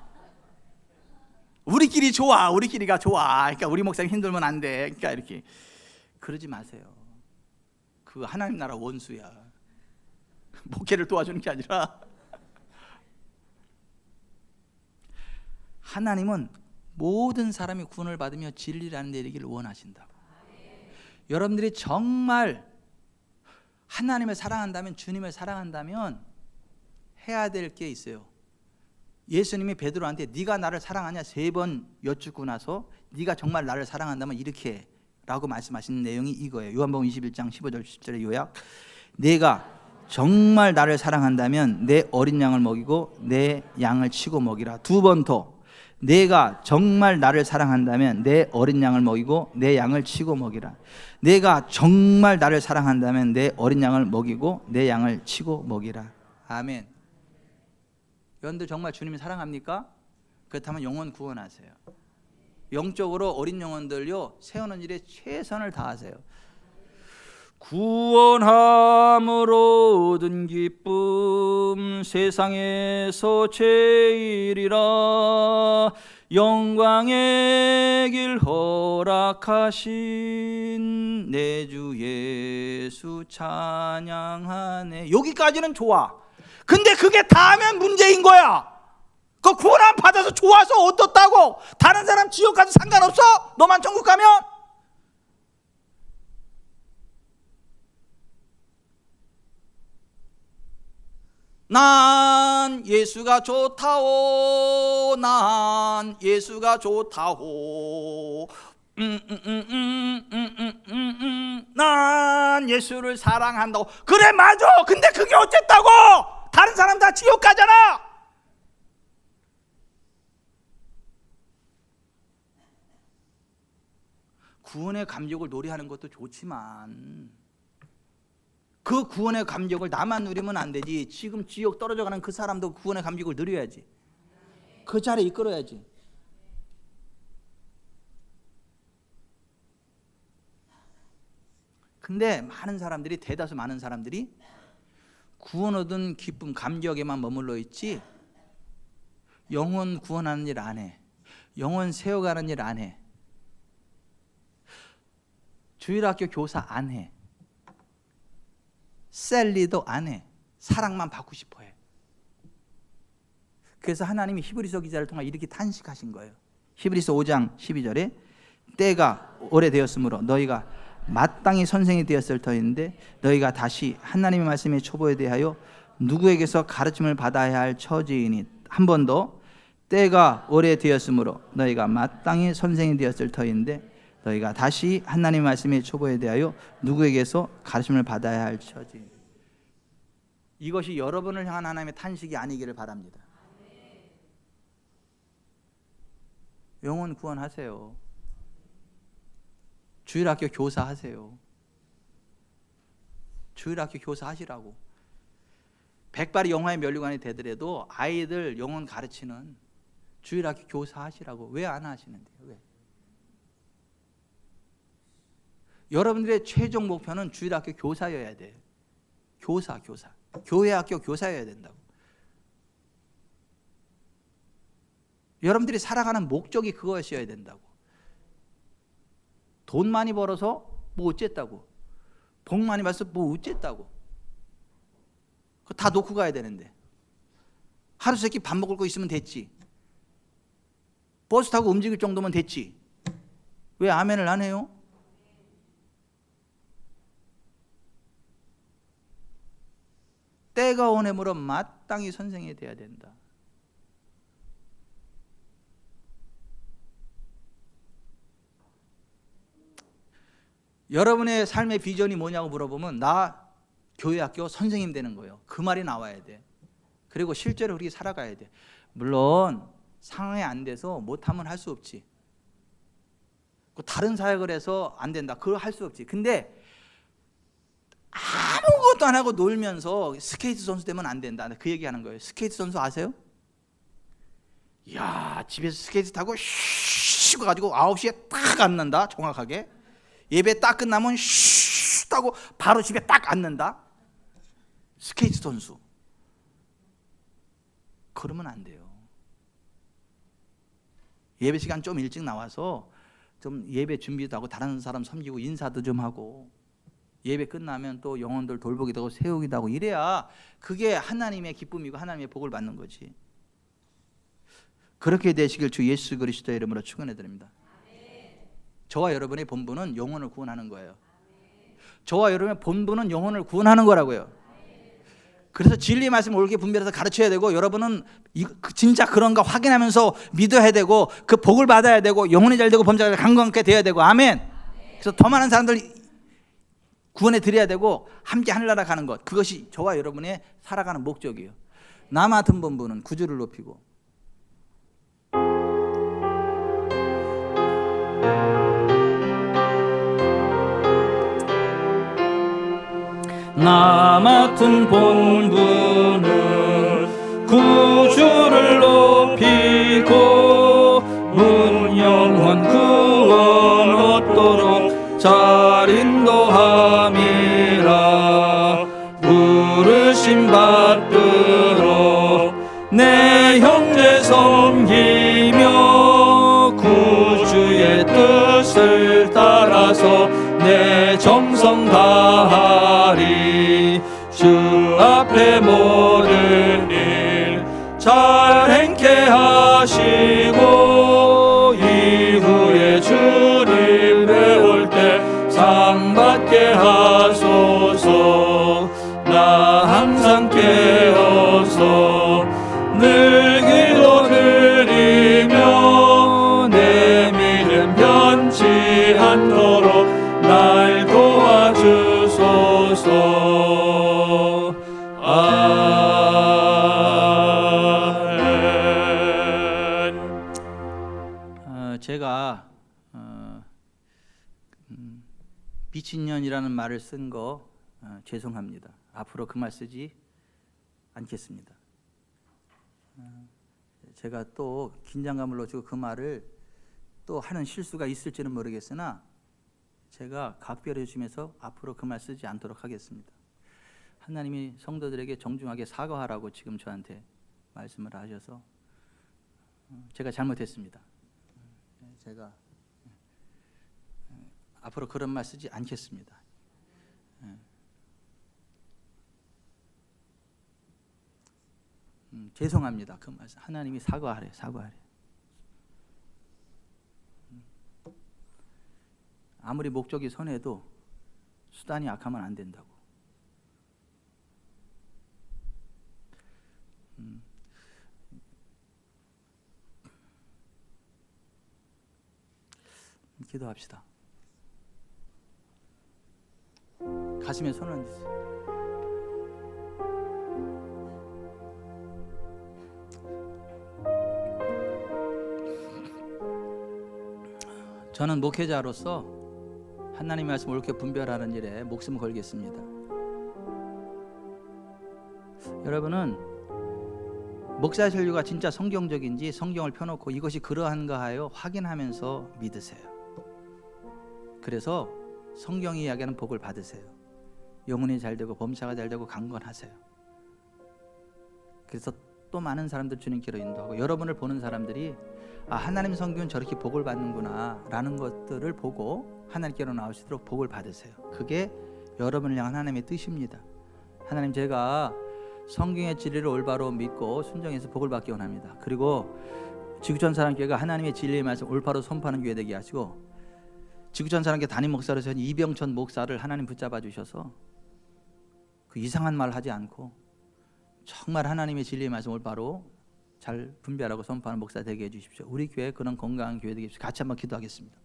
우리끼리가 좋아. 그러니까 우리 목사님 힘들면 안 돼. 그러니까 이렇게 그러지 마세요. 그 하나님 나라 원수야. 목회를 도와주는 게 아니라. 하나님은 모든 사람이 구원을 받으며 진리를 아는 데 이르기를 원하신다고. 여러분들이 정말 하나님을 사랑한다면, 주님을 사랑한다면 해야 될 게 있어요. 예수님이 베드로한테 네가 나를 사랑하냐 3번 여쭙고 나서 네가 정말 나를 사랑한다면 이렇게 해 라고 말씀하신 내용이 이거예요. 요한복음 21장 15절 10절의 요약. 내가 정말 나를 사랑한다면 내 어린 양을 먹이고 내 양을 치고 먹이라. 2번 더. 내가 정말 나를 사랑한다면 내 어린 양을 먹이고 내 양을 치고 먹이라. 내가 정말 나를 사랑한다면 내 어린 양을 먹이고 내 양을 치고 먹이라. 아멘. 여러분들 정말 주님이 사랑합니까? 그렇다면 영혼 구원하세요. 영적으로 어린 영혼들요 세우는 일에 최선을 다하세요. 구원함으로 얻은 기쁨 세상에서 제일이라. 영광의 길 허락하신 내 주 예수 찬양하네. 여기까지는 좋아. 근데 그게 다면 문제인 거야. 그 구원함 받아서 좋아서 어떻다고? 다른 사람 지옥 가도 상관없어? 너만 천국 가면? 난 예수가 좋다오, 난 예수가 좋다오, 난 예수를 사랑한다고. 그래 맞아. 근데 그게 어쨌다고? 다른 사람 다 지옥 가잖아. 구원의 감격을 노래하는 것도 좋지만 그 구원의 감격을 나만 누리면 안 되지. 지금 지옥 떨어져가는 그 사람도 구원의 감격을 누려야지. 그 자리에 이끌어야지. 근데 많은 사람들이, 대다수 많은 사람들이 구원 얻은 기쁨, 감격에만 머물러 있지 영혼 구원하는 일 안 해. 영혼 세워가는 일 안 해. 주일학교 교사 안 해. 셀리도 안 해. 사랑만 받고 싶어 해. 그래서 하나님이 히브리서 기자를 통해 이렇게 탄식하신 거예요. 히브리서 5장 12절에 때가 오래되었으므로 너희가 마땅히 선생이 되었을 터인데 너희가 다시 하나님의 말씀의 초보에 대하여 누구에게서 가르침을 받아야 할 처지이니 한 번 더 때가 오래되었으므로 너희가 마땅히 선생이 되었을 터인데 너희가 다시 하나님의 말씀의 초보에 대하여 누구에게서 가르침을 받아야 할 처지. 이것이 여러분을 향한 하나님의 탄식이 아니기를 바랍니다. 영혼 구원하세요. 주일학교 교사 하세요. 주일학교 교사 하시라고. 백발이 영화의 면류관이 되더라도 아이들 영혼 가르치는 주일학교 교사 하시라고. 왜 안 하시는데요? 왜? 여러분들의 최종 목표는 주일학교 교사여야 돼요. 교사. 교회학교 교사여야 된다고. 여러분들이 살아가는 목적이 그것이어야 된다고. 돈 많이 벌어서 뭐 어쨌다고. 복 많이 받아서 뭐 어쨌다고. 그거 다 놓고 가야 되는데. 하루 세끼 밥 먹을 거 있으면 됐지. 버스 타고 움직일 정도면 됐지. 왜 아멘을 안 해요? 때가 오내므로 마땅히 선생이 돼야 된다. 여러분의 삶의 비전이 뭐냐고 물어보면 나 교회학교 선생님 되는 거예요. 그 말이 나와야 돼. 그리고 실제로 그렇게 살아가야 돼. 물론 상황이 안 돼서 못하면 할 수 없지. 다른 사역을 해서 안 된다. 그걸 할 수 없지. 근데 아무것도 안 하고 놀면서 스케이트 선수 되면 안 된다. 그 얘기하는 거예요. 스케이트 선수 아세요? 이야, 집에서 스케이트 타고 쉬고 가지고 9시에 딱 앉는다. 정확하게. 예배 딱 끝나면 쉬 하고 바로 집에 딱 앉는다. 스케이트 선수. 그러면 안 돼요. 예배 시간 좀 일찍 나와서 좀 예배 준비도 하고 다른 사람 섬기고 인사도 좀 하고 예배 끝나면 또 영혼들 돌보기도 하고 세우기도 하고 이래야 그게 하나님의 기쁨이고 하나님의 복을 받는 거지. 그렇게 되시길 주 예수 그리스도의 이름으로 축원해 드립니다. 저와 여러분의 본분은 영혼을 구원하는 거예요. 저와 여러분의 본분은 영혼을 구원하는 거라고요. 그래서 진리 말씀을 옳게 분별해서 가르쳐야 되고 여러분은 진짜 그런가 확인하면서 믿어야 되고 그 복을 받아야 되고 영혼이 잘 되고 범죄가 강건하게 돼야 되고 아멘. 그래서 더 많은 사람들 구원해 드려야 되고 함께 하늘나라 가는 것, 그것이 저와 여러분의 살아가는 목적이에요. 나 맡은 본분은 구주를 높이고 나 맡은 본분은 구주를 높이고 문 영혼 구원 얻도록 잘 인도함이라. 부르심 받들어 내 형제 섬기며 구주의 뜻을 따라서 내 정성 다하리. 주 앞에 모든 일 잘 행케 하시고 이후에 주님 배울 때 상 받게 하소서. 나 항상 깨어서 늘 기도 드리며 내 믿음 변치 않도록 날 도와주소서. 아멘. 제가 미친년이라는 말을 쓴 거 죄송합니다. 앞으로 그 말 쓰지 않겠습니다. 제가 또 긴장감을 놓치고 그 말을 또 하는 실수가 있을지는 모르겠으나 제가 각별해 주시면서 앞으로 그 말 쓰지 않도록 하겠습니다. 하나님이 성도들에게 정중하게 사과하라고 지금 저한테 말씀을 하셔서 제가 잘못했습니다. 제가 앞으로 그런 말 쓰지 않겠습니다. 죄송합니다. 그 말씀 하나님이 사과하래. 아무리 목적이 선해도 수단이 악하면 안 된다고. 기도합시다. 가슴에 손을 얹으세요. 저는 목회자로서 하나님의 말씀을 옳게 분별하는 일에 목숨을 걸겠습니다. 여러분은 목사의 설교가 진짜 성경적인지 성경을 펴놓고 이것이 그러한가 하여 확인하면서 믿으세요. 그래서 성경이 이야기하는 복을 받으세요. 영혼이 잘되고 범사가 잘되고 강건하세요. 그래서 또 많은 사람들 주님께로 인도하고 여러분을 보는 사람들이 하나님 성경은 저렇게 복을 받는구나 라는 것들을 보고 하나님께로 나오시도록 복을 받으세요. 그게 여러분을 향한 하나님의 뜻입니다. 하나님, 제가 성경의 진리를 올바로 믿고 순종해서 복을 받기 원합니다. 그리고 지구촌 사랑교회가 하나님의 진리의 말씀 올바로 선포하는 교회 되게 하시고 지구촌 사랑교회 담임 목사로 선 이병천 목사를 하나님 붙잡아 주셔서 그 이상한 말 하지 않고 정말 하나님의 진리의 말씀 올바로 잘 분별하고 선포하는 목사 되게 해주십시오. 우리 교회 그런 건강한 교회 되게 해주십시오. 같이 한번 기도하겠습니다.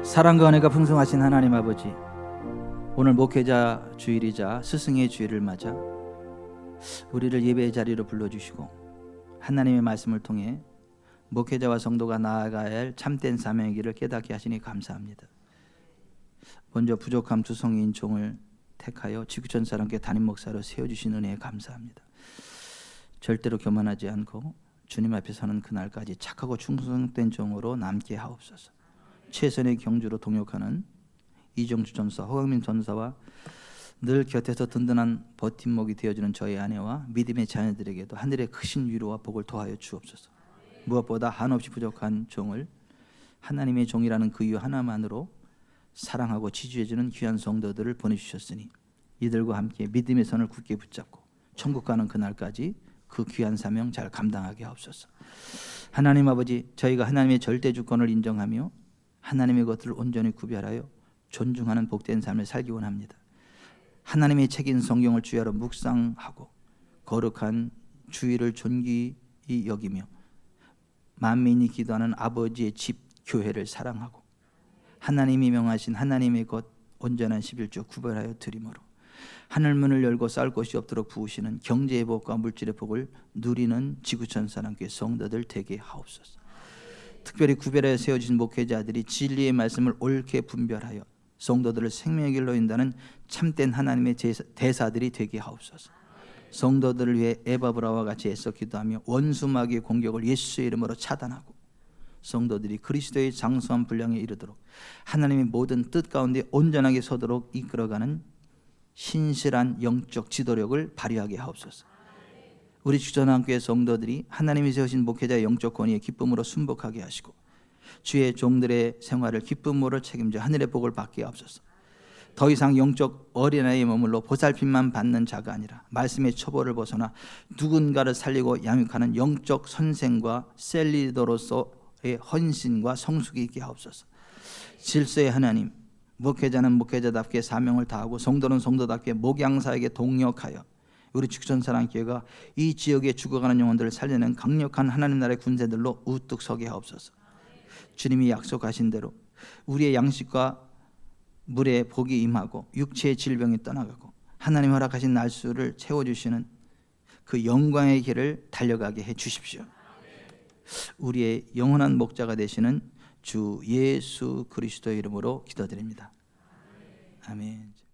사랑과 은혜가 풍성하신 하나님 아버지, 오늘 목회자 주일이자 스승의 주일을 맞아 우리를 예배의 자리로 불러주시고 하나님의 말씀을 통해 목회자와 성도가 나아가야 할 참된 사명의 길을 깨닫게 하시니 감사합니다. 먼저 부족함 두성인 종을 택하여 지구촌 사람께 담임 목사로 세워주신 은혜에 감사합니다. 절대로 교만하지 않고 주님 앞에 서는 그날까지 착하고 충성된 종으로 남게 하옵소서. 최선의 경주로 동역하는 이정주 전사, 허강민 전사와 늘 곁에서 든든한 버팀목이 되어주는 저희 아내와 믿음의 자녀들에게도 하늘의 크신 위로와 복을 더하여 주옵소서. 무엇보다 한없이 부족한 종을 하나님의 종이라는 그 이유 하나만으로 사랑하고 지지해주는 귀한 성도들을 보내주셨으니 이들과 함께 믿음의 선을 굳게 붙잡고 천국 가는 그날까지 그 귀한 사명 잘 감당하게 하옵소서. 하나님 아버지, 저희가 하나님의 절대 주권을 인정하며 하나님의 것들을 온전히 구별하여 존중하는 복된 삶을 살기 원합니다. 하나님의 책인 성경을 주야로 묵상하고 거룩한 주일을 존귀히 여기며 만민이 기도하는 아버지의 집 교회를 사랑하고 하나님이 명하신 하나님의 것 온전한 11조 구별하여 드림으로 하늘 문을 열고 쌀 곳이 없도록 부으시는 경제의 복과 물질의 복을 누리는 지구촌 사랑교회 성도들 되게 하옵소서. 특별히 구별하여 세워진 목회자들이 진리의 말씀을 옳게 분별하여 성도들을 생명의 길로 인도하는 참된 하나님의 대사들이 되게 하옵소서. 성도들을 위해 에바브라와 같이 애써 기도하며 원수 마귀의 공격을 예수의 이름으로 차단하고 성도들이 그리스도의 장수한 분량에 이르도록 하나님의 모든 뜻 가운데 온전하게 서도록 이끌어가는 신실한 영적 지도력을 발휘하게 하옵소서. 우리 주전한교회 성도들이 하나님이 세우신 목회자의 영적 권위에 기쁨으로 순복하게 하시고 주의 종들의 생활을 기쁨으로 책임져 하늘의 복을 받게 하옵소서. 더 이상 영적 어린아이의 머물러 보살핌만 받는 자가 아니라 말씀의 처벌을 벗어나 누군가를 살리고 양육하는 영적 선생과 셀리더로서의 헌신과 성숙이 있게 하옵소서. 질서의 하나님, 목회자는 목회자답게 사명을 다하고 성도는 성도답게 목양사에게 동역하여 우리 축전사랑교회가 이 지역에 죽어가는 영혼들을 살리는 강력한 하나님 나라의 군대들로 우뚝 서게 하옵소서. 주님이 약속하신 대로 우리의 양식과 물에 복이 임하고 육체의 질병이 떠나가고 하나님 허락하신 날수를 채워주시는 그 영광의 길을 달려가게 해 주십시오. 우리의 영원한 목자가 되시는 주 예수 그리스도의 이름으로 기도드립니다. 아멘.